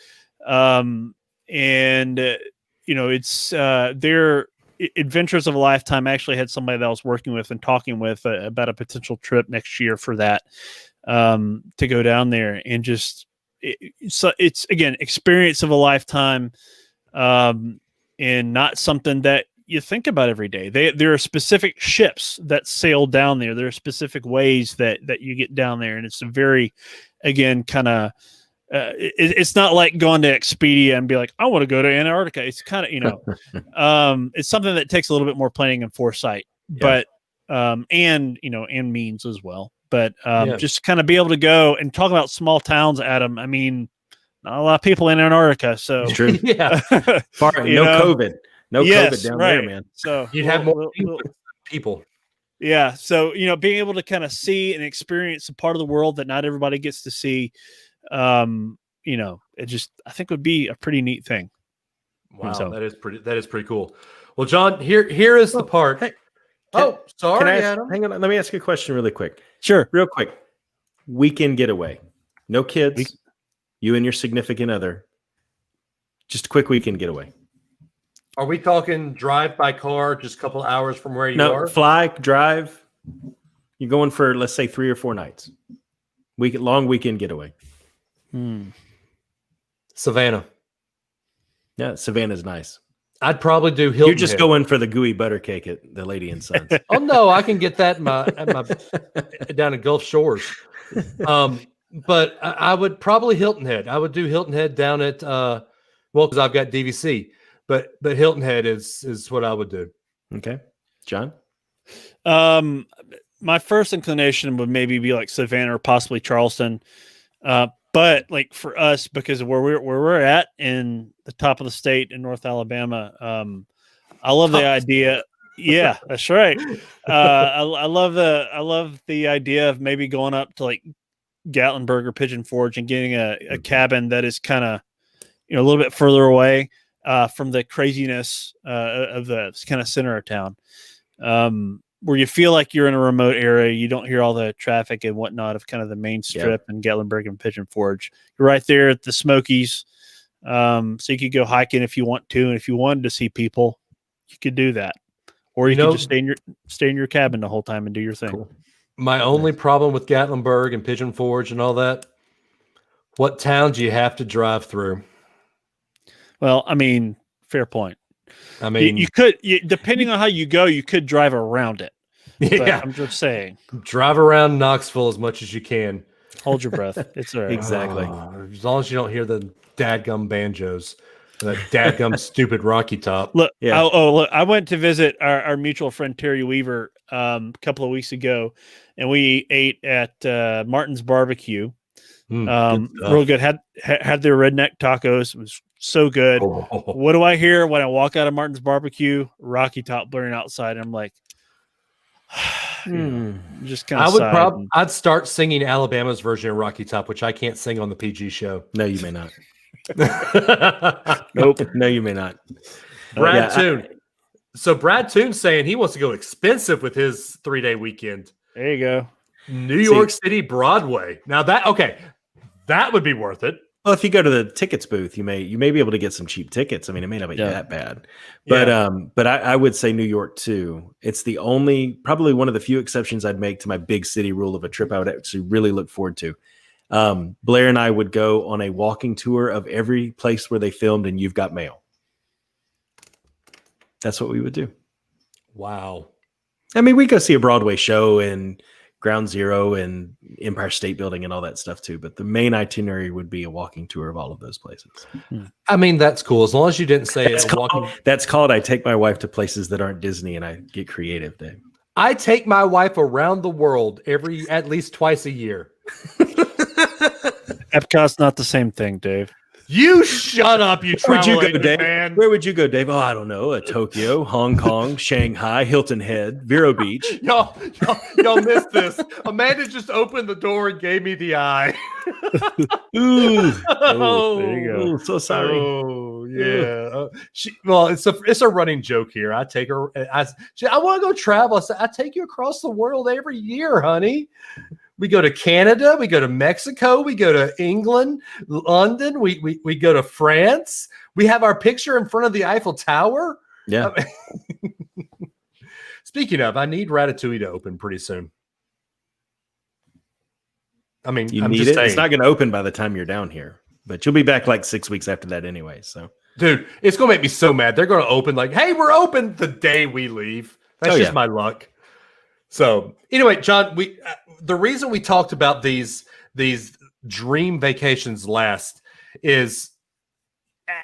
and it's their Adventures of a Lifetime. I actually had somebody that I was working with and talking with about a potential trip next year for that. To go down there and just it's again experience of a lifetime, and not something that you think about every day. There are specific ships that sail down there. There are specific ways that you get down there, and it's a very, again, kind of it's not like going to Expedia and be like, I want to go to Antarctica. It's kind of it's something that takes a little bit more planning and foresight, but and means as well. But just kind of be able to go and talk about small towns, Adam. I mean, not a lot of people in Antarctica, so It's true. Yeah. COVID. No COVID down there, man. So You'd have more people. Yeah. So, being able to kind of see and experience a part of the world that not everybody gets to see, it just, I think would be a pretty neat thing. Wow. So. That is pretty cool. Well, John, here is the part. Hey, sorry, can I ask, Adam. hang on. Let me ask you a question really quick. Sure. Real quick. Weekend getaway. No kids. You and your significant other. Just a quick weekend getaway. Are we talking drive by car, just a couple hours from where you are? Fly, drive. You're going for, let's say, 3 or 4 nights. Long weekend getaway. Savannah. Yeah, Savannah's nice. I'd probably do Hilton You're just Head. going for the gooey butter cake at the Lady and Sons. Oh no, I can get that down at Gulf Shores. But I would probably Hilton Head. I would do Hilton Head down at because I've got DVC. But Hilton Head is what I would do. Okay, John. My first inclination would maybe be like Savannah or possibly Charleston. But like for us, because of where we're at in the top of the state in North Alabama, I love the idea. Yeah, that's right. I love the idea of maybe going up to like Gatlinburg or Pigeon Forge and getting a cabin that is kind of a little bit further away from the craziness of the kind of center of town, where you feel like you're in a remote area. You don't hear all the traffic and whatnot of kind of the main strip and Gatlinburg and Pigeon Forge. You're right there at the Smokies. So you could go hiking if you want to. And if you wanted to see people, you could do that. Or you could just stay in your cabin the whole time and do your thing. Cool. My only problem with Gatlinburg and Pigeon Forge and all that, what towns do you have to drive through? Well, I mean, fair point. I mean, you could, depending on how you go, you could drive around it. Yeah, I'm just saying. Drive around Knoxville as much as you can. Hold your breath. It's all right. Exactly. As long as you don't hear the dadgum banjos, that dadgum stupid Rocky Top. Look, Yeah. look, I went to visit our mutual friend Terry Weaver a couple of weeks ago, and we ate at Martin's Barbecue. Real good. Had their redneck tacos. It was so good. Oh. What do I hear when I walk out of Martin's Barbecue? Rocky Top blaring outside. And I'm like, just kind of. I'd start singing Alabama's version of Rocky Top, which I can't sing on the PG show. No, you may not. Nope. No, you may not. Brad Toon. So Brad Toon's saying he wants to go expensive with his 3-day weekend. There you go. New York City Broadway. Now that would be worth it. Well, if you go to the tickets booth, you may be able to get some cheap tickets. I mean, it may not be that bad, but I would say New York too. It's probably one of the few exceptions I'd make to my big city rule of a trip I would actually really look forward to. Blair and I would go on a walking tour of every place where they filmed and You've Got Mail. That's what we would do. Wow. I mean, we go see a Broadway show and Ground Zero and Empire State Building and all that stuff too. But the main itinerary would be a walking tour of all of those places. I mean, that's cool. As long as you didn't say That's called I take my wife to places that aren't Disney and I get creative, Dave. I take my wife around the world at least twice a year. Epcot's not the same thing, Dave. You shut up, you Where would you travel go, agent, Dave? man. Where would you go, Dave? Oh, I don't know. Tokyo, Hong Kong, Shanghai, Hilton Head, Vero Beach. Y'all missed this. Amanda just opened the door and gave me the eye. Ooh, Oh, there you go. ooh, so sorry. Oh yeah. It's a running joke here. I take her. I want to go travel. I say, I take you across the world every year, honey. We go to Canada. We go to Mexico. We go to England, London. We go to France. We have our picture in front of the Eiffel Tower. Yeah. Speaking of, I need Ratatouille to open pretty soon. I mean, You I'm need just it. saying. It's not going to open by the time you're down here, but you'll be back like 6 weeks after that anyway. So, Dude, it's going to make me so mad. They're going to open like, hey, we're open the day we leave. That's just my luck. So anyway, John, the reason we talked about these dream vacations last is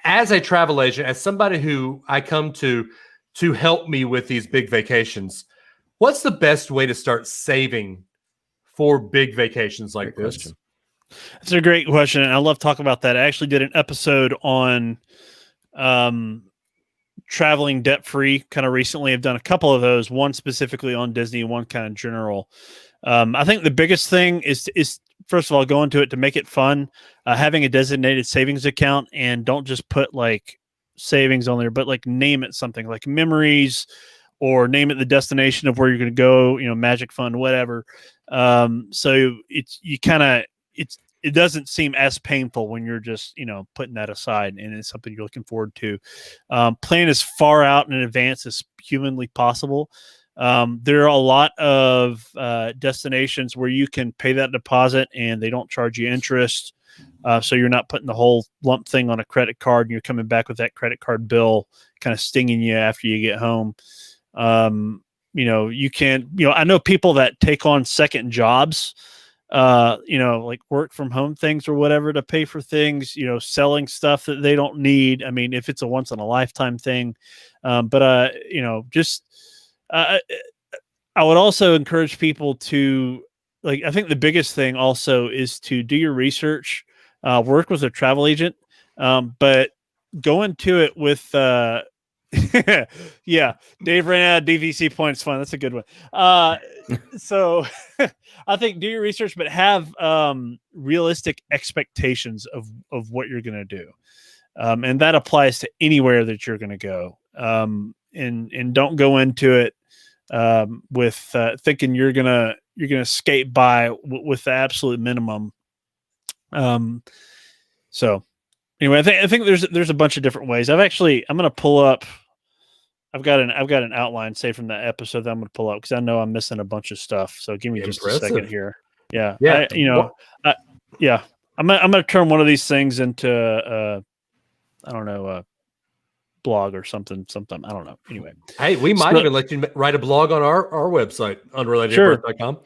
as a travel agent, as somebody who I come to help me with these big vacations, what's the best way to start saving for big vacations like Great this? question. That's a great question, and I love talking about that. I actually did an episode on traveling debt free kind of recently. I've done a couple of those, one specifically on Disney, one kind of general. I think the biggest thing is first of all, go into it to make it fun, having a designated savings account, and don't just put like savings on there, but like name it something like memories, or name it the destination of where you're going to go, Magic Fund, whatever. So it doesn't seem as painful when you're just, putting that aside and it's something you're looking forward to. Plan as far out in advance as humanly possible. There are a lot of destinations where you can pay that deposit and they don't charge you interest. So you're not putting the whole lump thing on a credit card and you're coming back with that credit card bill kind of stinging you after you get home. You can, I know people that take on second jobs, like work from home things or whatever to pay for things, selling stuff that they don't need. I mean, if it's a once in a lifetime thing, I would also encourage people to I think the biggest thing also is to do your research, work with a travel agent, but go into it with, yeah, Dave ran out of DVC points. Fine. That's a good one. So I think do your research, but have realistic expectations of what you're going to do. And that applies to anywhere that you're going to go. And don't go into it with thinking you're gonna skate by with the absolute minimum. So anyway, I think there's a bunch of different ways. I'm gonna pull up. I've got an outline saved from that episode that I'm gonna pull up because I know I'm missing a bunch of stuff. So give me just a second here. Yeah. I'm gonna turn one of these things into I don't know, blog or something. I don't know. Anyway. Hey, we might even let you write a blog on our website, unrelatedbirth.com.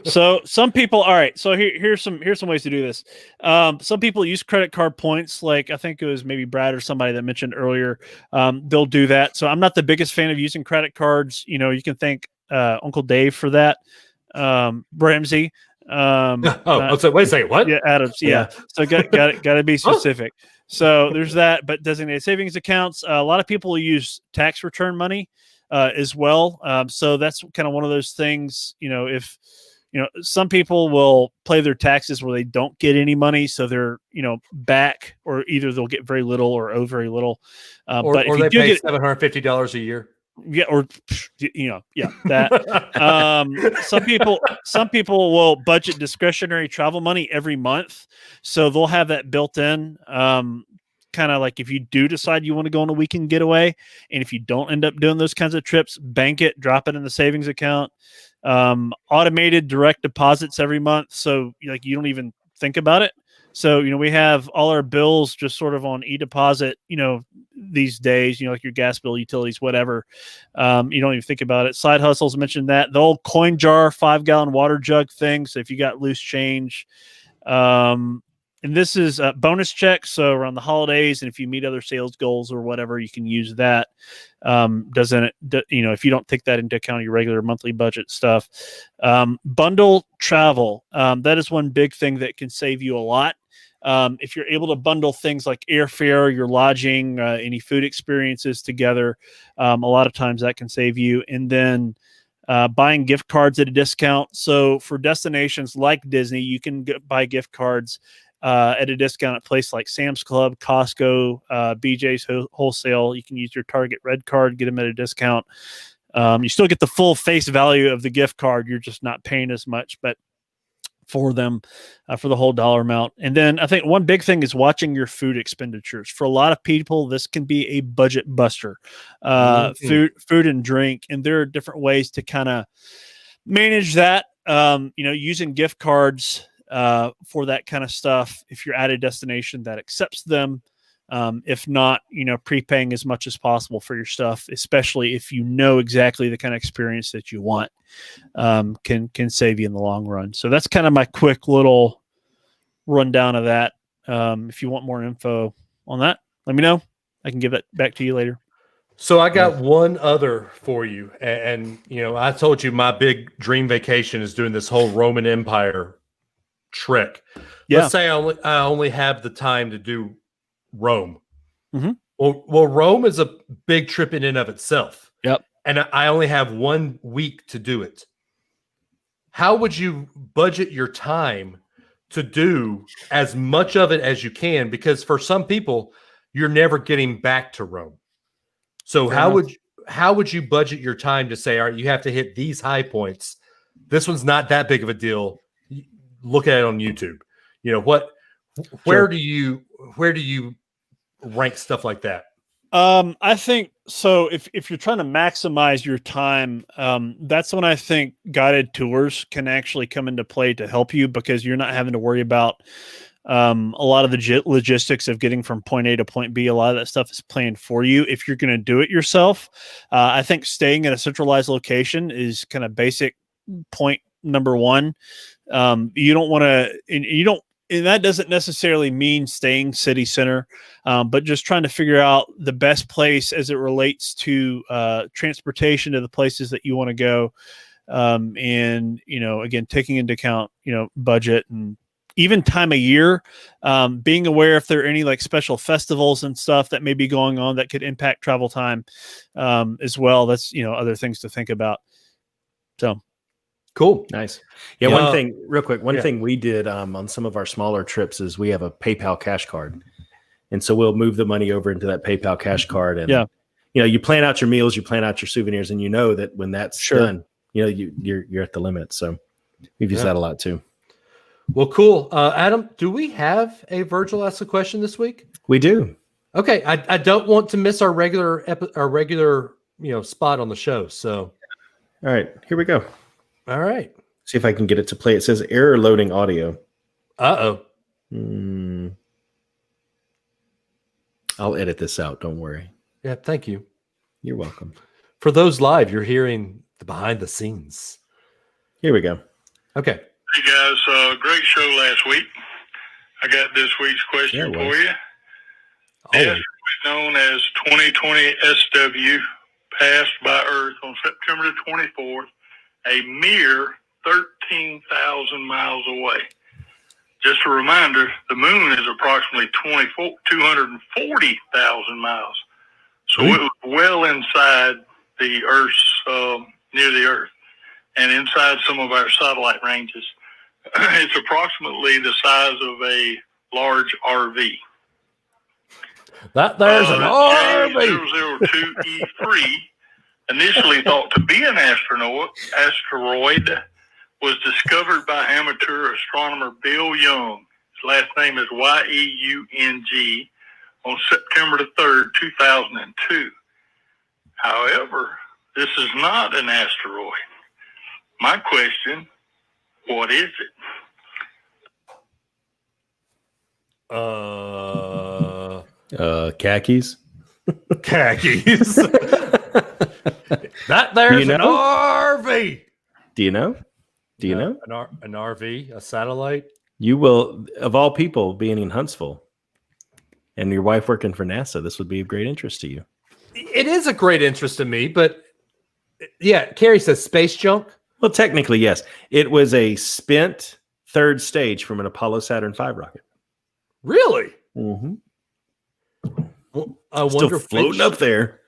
So some people, all right. So here's some ways to do this. Some people use credit card points. Like I think it was maybe Brad or somebody that mentioned earlier. They'll do that. So I'm not the biggest fan of using credit cards. You can thank Uncle Dave for that. Ramsey. So wait a second. What? Yeah, Adams. Yeah. So got to be specific. So there's that, but designated savings accounts. A lot of people use tax return money as well. So that's kind of one of those things, if, some people will play their taxes where they don't get any money. So they're, back, or either they'll get very little or owe very little. But or they pay $750 a year. Yeah, or that. Some people will budget discretionary travel money every month, so they'll have that built in. Kind of like if you do decide you want to go on a weekend getaway, and if you don't end up doing those kinds of trips, bank it, drop it in the savings account. Automated direct deposits every month, so you don't even think about it. So, we have all our bills just sort of on e-deposit, these days, like your gas bill, utilities, whatever. You don't even think about it. Side hustles, mentioned that. The old coin jar, 5-gallon water jug thing. So if you got loose change, and this is a bonus check. So around the holidays, and if you meet other sales goals or whatever, you can use that. If you don't take that into account, your regular monthly budget stuff. Bundle travel. That is one big thing that can save you a lot. If you're able to bundle things like airfare, your lodging, any food experiences together, a lot of times that can save you. And then buying gift cards at a discount. So for destinations like Disney, you can buy gift cards at a discount at places like Sam's Club, Costco, BJ's Wholesale. You can use your Target Red card, get them at a discount. You still get the full face value of the gift card. You're just not paying as much, but for them, for the whole dollar amount. And then I think one big thing is watching your food expenditures. For a lot of people, this can be a budget buster, food and drink. And there are different ways to kind of manage that, using gift cards for that kind of stuff. If you're at a destination that accepts them, if not, prepaying as much as possible for your stuff, especially if you know exactly the kind of experience that you want, can save you in the long run. So that's kind of my quick little rundown of that. If you want more info on that, let me know. I can give it back to you later. So I got one other for you. And I told you my big dream vacation is doing this whole Roman Empire trick. Yeah. Let's say I only have the time to do Rome. Mm-hmm. Well, Rome is a big trip in and of itself. Yep. And I only have 1 week to do it. How would you budget your time to do as much of it as you can? Because for some people, you're never getting back to Rome. So how would you budget your time to say, all right, you have to hit these high points. This one's not that big of a deal. Look at it on YouTube. Where do you rank stuff like that? I think so. If you're trying to maximize your time, that's when I think guided tours can actually come into play to help you, because you're not having to worry about a lot of the logistics of getting from point A to point B. A lot of that stuff is planned for you. If you're going to do it yourself, I think staying at a centralized location is kind of basic point number one. You don't want to, and that doesn't necessarily mean staying city center, but just trying to figure out the best place as it relates to transportation to the places that you want to go. And, again, taking into account, budget and even time of year, being aware if there are any like special festivals and stuff that may be going on that could impact travel time as well. That's, other things to think about. So. Cool. Nice. Yeah. One thing real quick, thing we did on some of our smaller trips is we have a PayPal cash card. And so we'll move the money over into that PayPal cash card. And, you plan out your meals, you plan out your souvenirs, and that when that's done, you're at the limit. So we've used that a lot too. Well, cool. Adam, do we have a Virgil Ask a Question this week? We do. Okay. I don't want to miss our regular spot on the show. So, all right, here we go. All right. See if I can get it to play. It says error loading audio. Uh-oh. I'll edit this out. Don't worry. Yeah, thank you. You're welcome. For those live, you're hearing the behind the scenes. Here we go. Okay. Hey, guys. Great show last week. I got this week's question for you. This was known as 2020 SW passed by Earth on September the 24th. A mere 13,000 miles away. Just a reminder, the moon is approximately 240,000 miles. So it was well inside the Earth's, near the Earth, and inside some of our satellite ranges. It's approximately the size of a large RV. There's an RV. 002E3. Initially thought to be an asteroid, was discovered by amateur astronomer Bill Young. His last name is Yeung, on September the 3rd, 2002. However, this is not an asteroid. My question, what is it? Khakis. Khakis. There's an RV. Do you know? An RV, a satellite. You will, of all people, being in Huntsville and your wife working for NASA, this would be of great interest to you. It is a great interest to me, but yeah, Carrie says space junk. Well, technically, yes. It was a spent third stage from an Apollo Saturn V rocket. Really? Mm-hmm. Well, I Still wonder floating up there.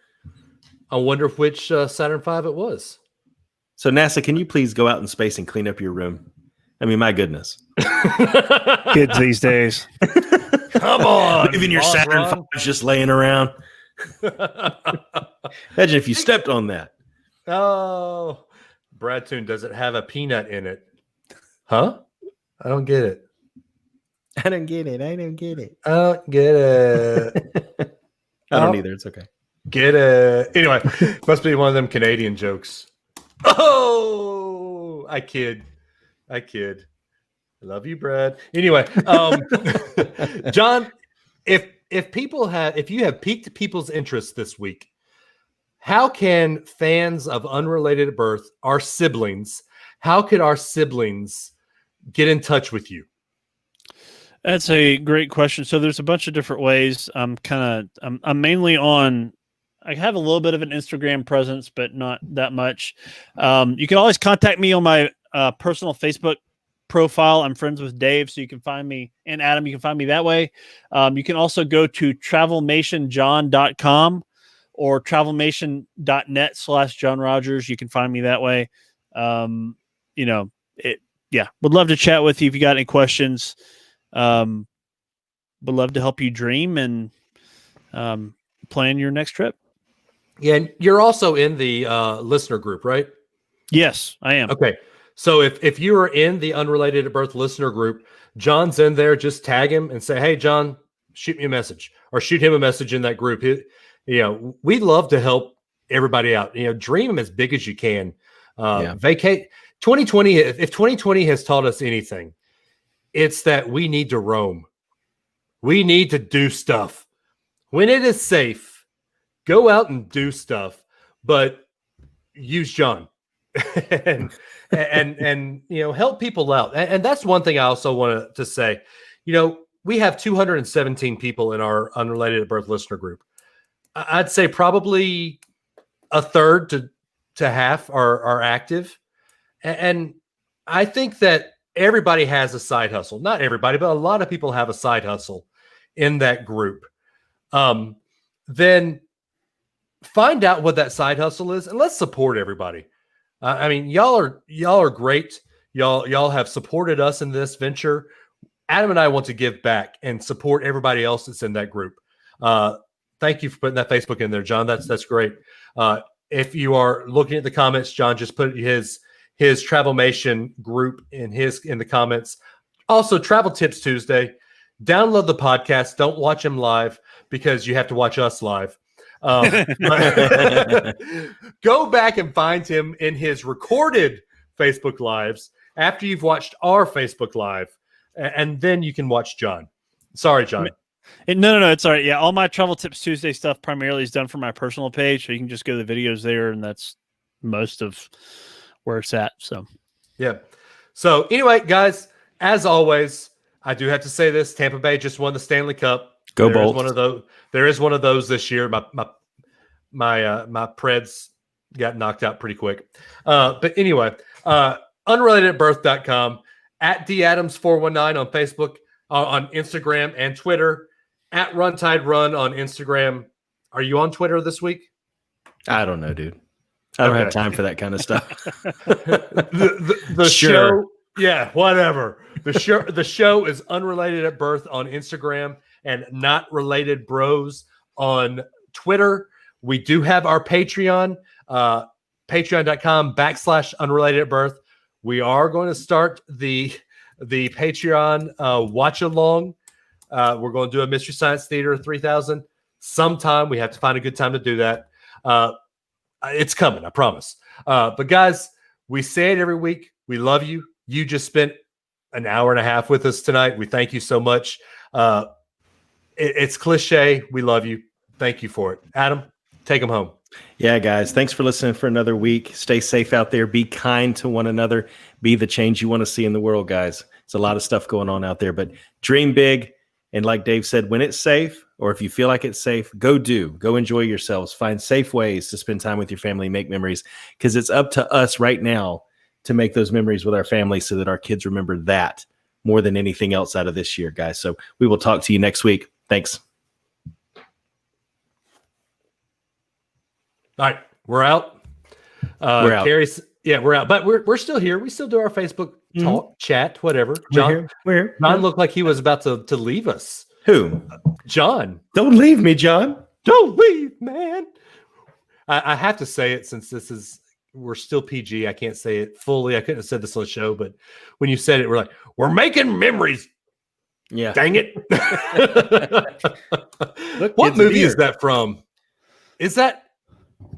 I wonder which Saturn V it was. So NASA, can you please go out in space and clean up your room? I mean, my goodness. Kids these days. Come on. Even your Saturn V is just laying around. Imagine if you stepped on that. Oh, Brad Toon, does it have a peanut in it? Huh? I don't get it. I don't get it. I don't get it. I don't get it. I don't either. It's okay. Get it. Anyway, must be one of them Canadian jokes. Oh, I kid. I love you, Brad. Anyway, John, if you have piqued people's interest this week, how can fans of Unrelated at Birth, our siblings, how could our siblings get in touch with you? That's a great question. So there's a bunch of different ways. I'm mainly on. I have a little bit of an Instagram presence, but not that much. You can always contact me on my personal Facebook profile. I'm friends with Dave, so you can find me, and Adam, you can find me that way. You can also go to travelmationjohn.com or travelmation.net/John Rogers. You can find me that way. Would love to chat with you if you got any questions. Would love to help you dream and plan your next trip. Yeah, and you're also in the listener group, right? Yes, I am. Okay. So if you are in the Unrelated at Birth listener group, John's in there, just tag him and say, hey, John, shoot me a message, or shoot him a message in that group. We love to help everybody out. Dream as big as you can. Vacate 2020. If 2020 has taught us anything, it's that we need to roam. We need to do stuff. When it is safe, go out and do stuff, but use John and help people out. And that's one thing I also wanted to say. We have 217 people in our Unrelated at Birth listener group. I'd say probably a third to half are active. And I think that everybody has a side hustle. Not everybody, but a lot of people have a side hustle in that group. Then find out what that side hustle is, and let's support everybody. Y'all are great. Y'all have supported us in this venture. Adam and I want to give back and support everybody else that's in that group. Thank you for putting that Facebook in there, John. That's great. If you are looking at the comments, John just put his Travelmation group in the comments. Also, Travel Tips Tuesday. Download the podcast. Don't watch him live because you have to watch us live. Go back and find him in his recorded Facebook lives after you've watched our Facebook live, and then you can watch John. Sorry, John. No, it's all right. Yeah, all my Travel Tips Tuesday stuff primarily is done for my personal page, so you can just go to the videos there, and that's most of where it's at. So, yeah. So anyway, guys, as always, I do have to say this: Tampa Bay just won the Stanley Cup. Go Bolts! There is one of those this year. My Preds got knocked out pretty quick. But anyway, unrelatedbirth.com, at DAdams419 on Facebook, on Instagram and Twitter, at Runtide Run on Instagram. Are you on Twitter this week? I don't know, dude. I don't have time for that kind of stuff. the show, yeah, whatever. The show is Unrelated at Birth on Instagram and Not Related Bros on Twitter. We do have our Patreon, patreon.com/Unrelated at Birth. We are going to start the Patreon watch along. We're going to do a Mystery Science Theater 3000 sometime. We have to find a good time to do that. It's coming, I promise. But guys, we say it every week. We love you. You just spent an hour and a half with us tonight. We thank you so much. It's cliche. We love you. Thank you for it. Adam, take them home. Yeah, guys, thanks for listening for another week. Stay safe out there. Be kind to one another. Be the change you want to see in the world, guys. It's a lot of stuff going on out there, but dream big. And like Dave said, when it's safe, or if you feel like it's safe, go enjoy yourselves. Find safe ways to spend time with your family, make memories, because it's up to us right now to make those memories with our family so that our kids remember that more than anything else out of this year, guys. So we will talk to you next week. Thanks. All right, we're out. We're out. Carrie's, we're out, but we're still here. We still do our Facebook talk, chat, whatever. John, We're here. John looked like he was about to leave us. Who? John, Don't leave me, John. don't leave, man. I have to say it since we're still PG. I can't say it fully. I couldn't have said this on the show, but when you said it, we're like, we're making memories. Yeah. Dang it. Look, What kids, a movie is deer. that from? Is that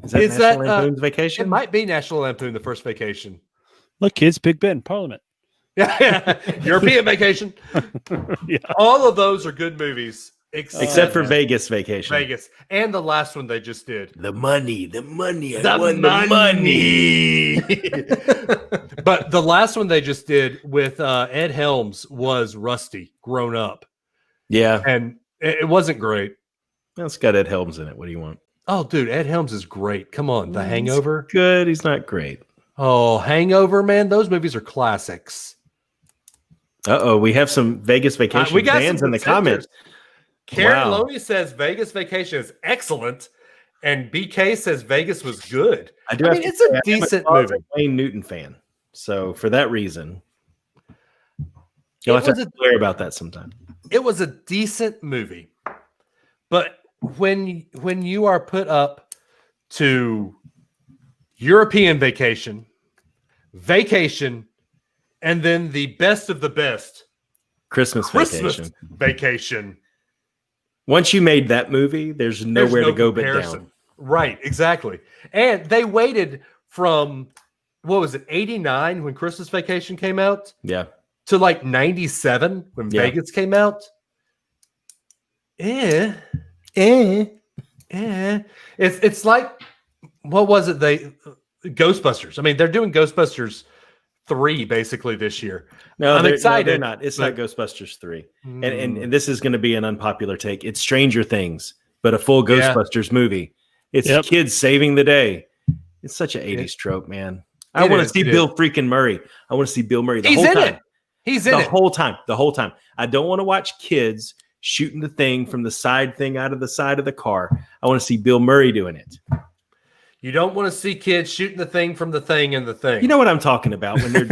National Lampoon's Vacation? It might be National Lampoon, The First Vacation. Look, kids, Big Ben, Parliament. Yeah. European Vacation. Yeah. All of those are good movies. Except for Vegas Vacation. Vegas. And the last one they just did. The money. I The won money. But the last one they just did with Ed Helms was Rusty, grown up. Yeah. And it wasn't great. Well, it's got Ed Helms in it. What do you want? Oh, dude, Ed Helms is great. Come on. The Hangover. Good. He's not great. Oh, Hangover, man. Those movies are classics. Uh-oh. We have some Vegas Vacation We got fans some in the contenders. comments. Karen Wow. Loney says Vegas Vacation is excellent, and BK says Vegas was good. I I mean, it's a decent movie. Wayne Newton fan. So for that reason, you'll It have was to clear about that sometime. It was a decent movie, but when you are put up to European Vacation, and then the best of the best, Christmas Vacation. Vacation. Once you made that movie, there's nowhere to go but down. Right, exactly. And they waited from, what was it, 89 when Christmas Vacation came out Yeah. to like 97 when Yeah. Vegas came out. It's like, what was it? Ghostbusters. I mean, they're doing Ghostbusters 3 basically this year. No, I'm they're excited. not. It's but- not Ghostbusters 3. And this is going to be an unpopular take. It's Stranger Things, but a full Yeah. Ghostbusters movie. It's Yep. kids saving the day. It's such an 80s trope, man. I It want to is, see it Bill freaking Murray. I want to see Bill Murray the He's whole in time. it. He's in The it. whole time. The whole time. I don't want to watch kids shooting the thing from the side thing out of the side of the car. I want to see Bill Murray doing it. You don't want to see kids shooting the thing from the thing and the thing. You know what I'm talking about when they're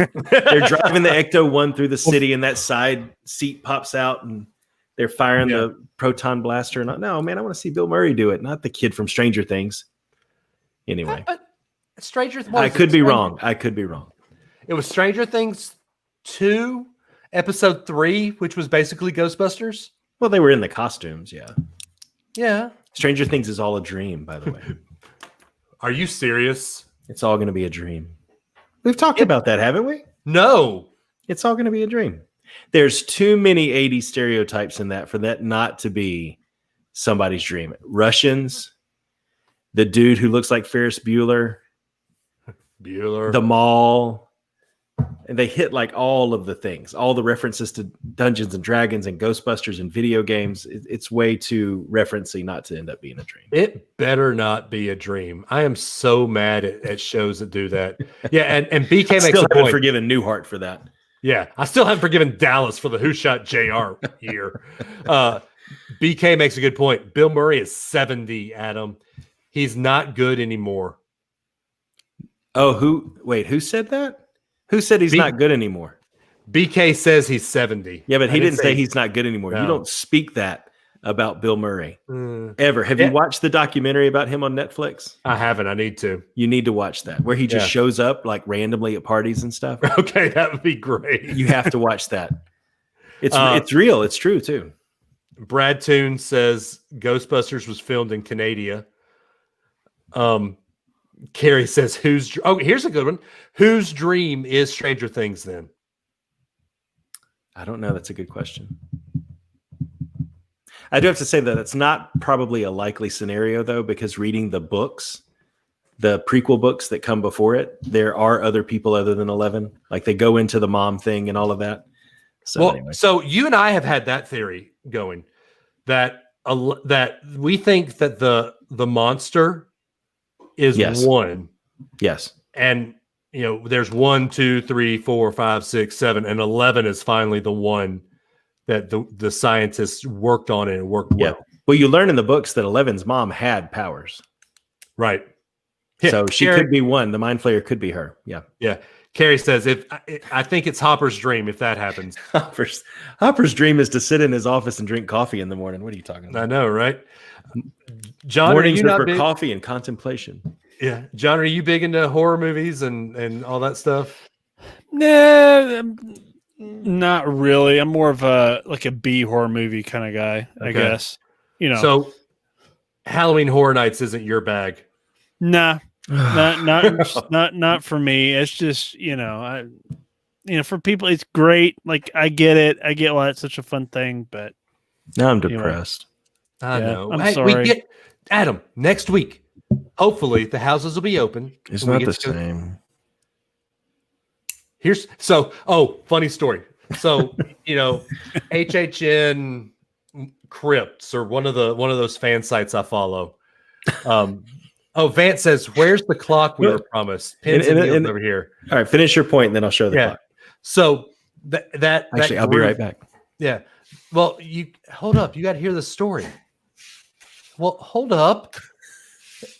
driving the Ecto 1 through the city and that side seat pops out and they're firing the proton blaster. No, man, I want to see Bill Murray do it, not the kid from Stranger Things. Anyway, But Stranger Things. I could be wrong. I could be wrong. It was Stranger Things 2, episode 3, which was basically Ghostbusters. Well, they were in the costumes, yeah. Yeah. Stranger Things is all a dream, by the way. Are you serious? It's all going to be a dream. We've talked about that, haven't we? No. It's all going to be a dream. There's too many 80s stereotypes in that for that not to be somebody's dream. Russians, the dude who looks like Ferris Bueller, Bueller. the mall, and they hit like all of the things, all the references to Dungeons and Dragons and Ghostbusters and video games. It's way too referencey not to end up being a dream. It better not be a dream. I am so mad at shows that do that. Yeah, and BK makes Still a haven't point. forgiven Newhart for that. Yeah, I still haven't forgiven Dallas for the Who Shot JR year. BK makes a good point. Bill Murray is 70, Adam. He's not good anymore. Oh, who said that? Who said he's not good anymore? BK says he's 70. Yeah, but he I didn't say he's not good anymore. No. You don't speak that about Bill Murray Mm, ever. Have you watched the documentary about him on Netflix? I haven't. I need to. You need to watch that, where he just Yeah. shows up like randomly at parties and stuff. Okay, that would be great. You have to watch that. It's real. It's true too. Brad Toon says Ghostbusters was filmed in Canada. Carrie says, here's a good one. Whose dream is Stranger Things then? I don't know. That's a good question. I do have to say that it's not probably a likely scenario, though, because reading the books, the prequel books that come before it, there are other people other than 11. Like they go into the mom thing and all of that. So Well, anyway. so you and I have had that theory going that that we think that the monster is Yes. one, Yes. and there's 1, 2, 3, 4, 5, 6, 7, and 11 is finally the one that the scientists worked on and it worked Yeah. well. Well, you learn in the books that 11's mom had powers. Right. So she Carrie- could be one. The mind flayer could be her. Yeah. Yeah. Carrie says, I think it's Hopper's dream if that happens. Hopper's dream is to sit in his office and drink coffee in the morning. What are you talking about? I know, right? John, Mornings are you are not for big? coffee and contemplation. Yeah. John, are you big into horror movies and all that stuff? Nah, not really. I'm more of a B horror movie kind of guy, I Okay. guess. So Halloween Horror Nights isn't your bag. Nah, not for me. It's just for people, it's great. Like I get it. I get why it's such a fun thing, but Now I'm Anyway. depressed. I Yeah, know. I'm Hey, sorry. we get Adam next week. Hopefully the houses will be open. It's and we not get the to go- same. Funny story. So, HHN Crypts or one of those fan sites I follow. Vance says, "Where's the clock we were promised?" Pins and needles over here. All right, finish your point, and then I'll show the Yeah. clock. So that Actually, I'll be group- right back. Yeah. Well, you hold up. You got to hear the story. Well, hold up.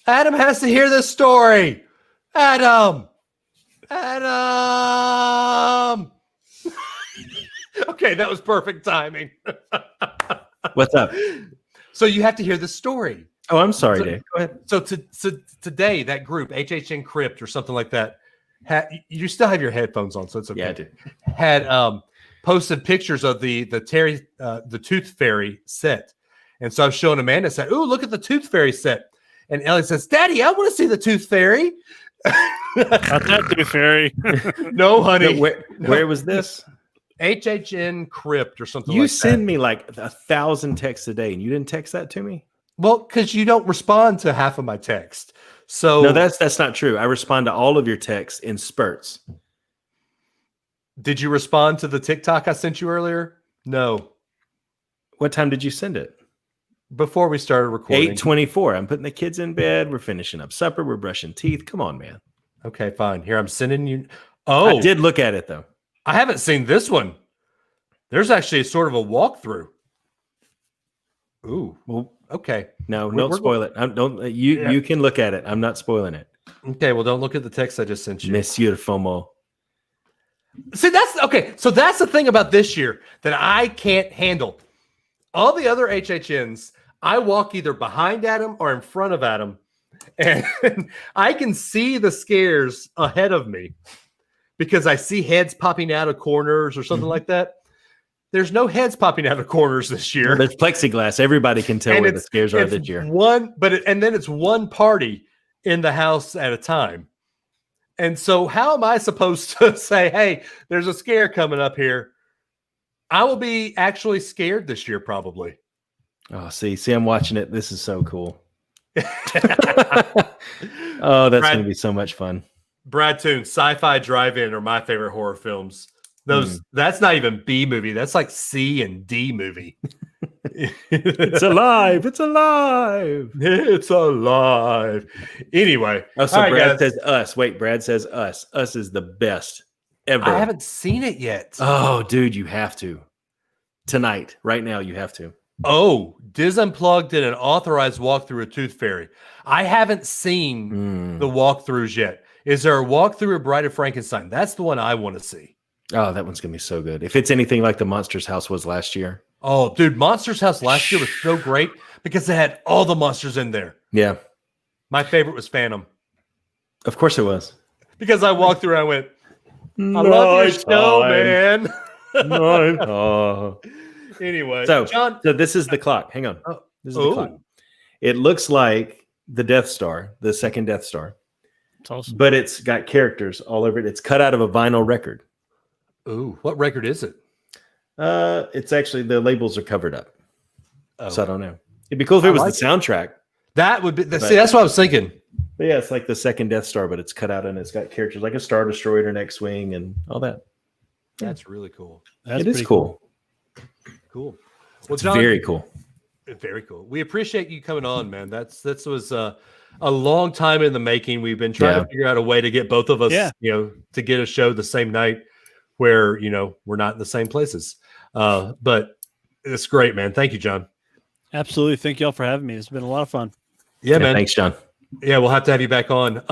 Adam has to hear this story. Adam. Okay, that was perfect timing. What's up? So you have to hear the story. Oh, I'm sorry, So- Dave. Go ahead. So today, that group, HHN Crypt or something like that, you still have your headphones on, so it's okay. Yeah, I do. Had posted pictures of the Tooth Fairy set. And so I was showing Amanda, said, "Ooh, look at the Tooth Fairy set." And Ellie says, "Daddy, I want to see the Tooth Fairy." Not that Tooth Fairy. No, honey. No, where was this? HHN Crypt or something You like send that. me like 1,000 texts a day, and you didn't text that to me? Well, because you don't respond to half of my text. So No, that's not true. I respond to all of your texts in spurts. did you respond to the TikTok I sent you earlier? No. What time did you send it? Before we started recording. 8:24. I'm putting the kids in bed. We're finishing up supper. We're brushing teeth. Come on, man. Okay, fine. Here, I'm sending you. I Oh, did look at it though. I haven't seen this one. There's actually sort of a walkthrough. Ooh. Well, Okay. no, We're- don't spoil it. Don't you? Yeah. You can look at it. I'm not spoiling it, Okay. Well, don't look at the text I just sent you. Monsieur FOMO. See, that's okay. So that's the thing about this year that I can't handle. All the other HHNs, I walk either behind Adam or in front of Adam, and I can see the scares ahead of me because I see heads popping out of corners or something like that. There's no heads popping out of corners this year. There's plexiglass. Everybody can tell And where the scares are it's this year. and then it's one party in the house at a time. And so how am I supposed to say, "Hey, there's a scare coming up here"? I will be actually scared this year, probably. Oh, see, I'm watching it. This is so cool. Oh, that's Brad- going to be so much fun. Brad Toon, Sci-Fi Drive-In are my favorite horror films. That's not even B movie. That's like C and D movie. It's alive. It's alive. It's alive. Anyway. Oh, so all right, Brad guys. says us. Wait, Brad says us. Us is the best ever. I haven't seen it yet. Oh, dude, you have to. Tonight, right now, you have to. Oh, Diz Unplugged did an authorized walkthrough of Tooth Fairy. I haven't seen the walkthroughs yet. Is there a walkthrough of Bride of Frankenstein? That's the one I want to see. Oh, that one's going to be so good. If it's anything like the Monsters House was last year. Oh, dude, Monsters House last year was so great because they had all the monsters in there. Yeah, My favorite was Phantom of course it was. because I walked through and I went, "I love your show, man." Oh. Anyway, So, John, so this is the clock. Hang on. Oh. This is the clock. It looks like the Death Star, the second Death Star, It's awesome. but it's got characters all over it. It's cut out of a vinyl record. ooh, what record is it? It's actually, the labels are covered up. Oh. So I don't know. It'd be cool if it I was like the soundtrack. That would be. See, that's what I was thinking. But yeah, it's like the second Death Star, but it's cut out and it's got characters like a Star Destroyer and X-Wing and all that. That's really cool. That's It is pretty cool. Cool. Well, It's John, very cool. very cool. We appreciate you coming on, man. This was a long time in the making. We've been trying to figure out a way to get both of us, to get a show the same night where, we're not in the same places. But it's great, man. Thank you, John. Absolutely. Thank y'all for having me. It's been a lot of fun. Yeah, man. Thanks, John. Yeah, we'll have to have you back on.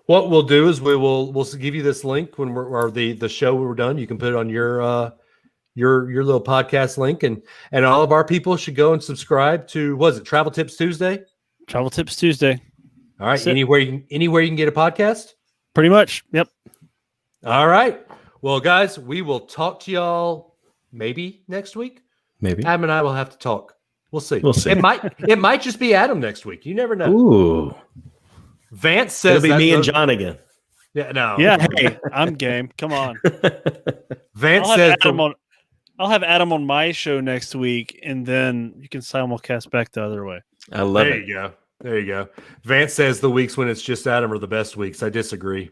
What we'll do is we'll give you this link when the show we're done. You can put it on your little podcast link, and all of our people should go and subscribe to, was it Travel Tips Tuesday? Travel Tips Tuesday. All right. Anywhere you can get a podcast? Pretty much. Yep. All right. Well, guys, we will talk to y'all maybe next week. Maybe Adam and I will have to talk. We'll see. We'll see. It might just be Adam next week. You never know. Ooh. Vance says It'll be me and John again. Yeah, no. Yeah. Hey, I'm game. Come on. Vance says I'll have Adam on my show next week, and then you can simulcast back the other way. I love there it. You go. There you go. Vance says the weeks when it's just Adam are the best weeks. I disagree.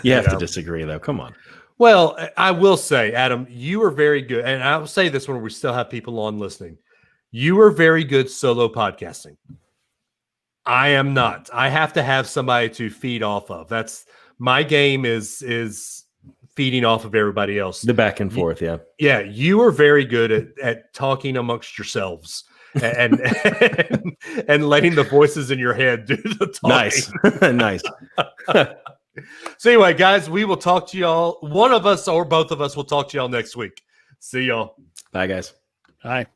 You have to disagree, though. Come on. Well, I will say, Adam, you are very good. And I will say this when we still have people on listening. You are very good solo podcasting. I am not. I have to have somebody to feed off of. That's my game is feeding off of everybody else. The back and forth, yeah. Yeah, you are very good at talking amongst yourselves and and letting the voices in your head do the talking. Nice. So anyway, guys, we will talk to y'all. One of us or both of us will talk to y'all next week. See y'all. Bye, guys. Hi.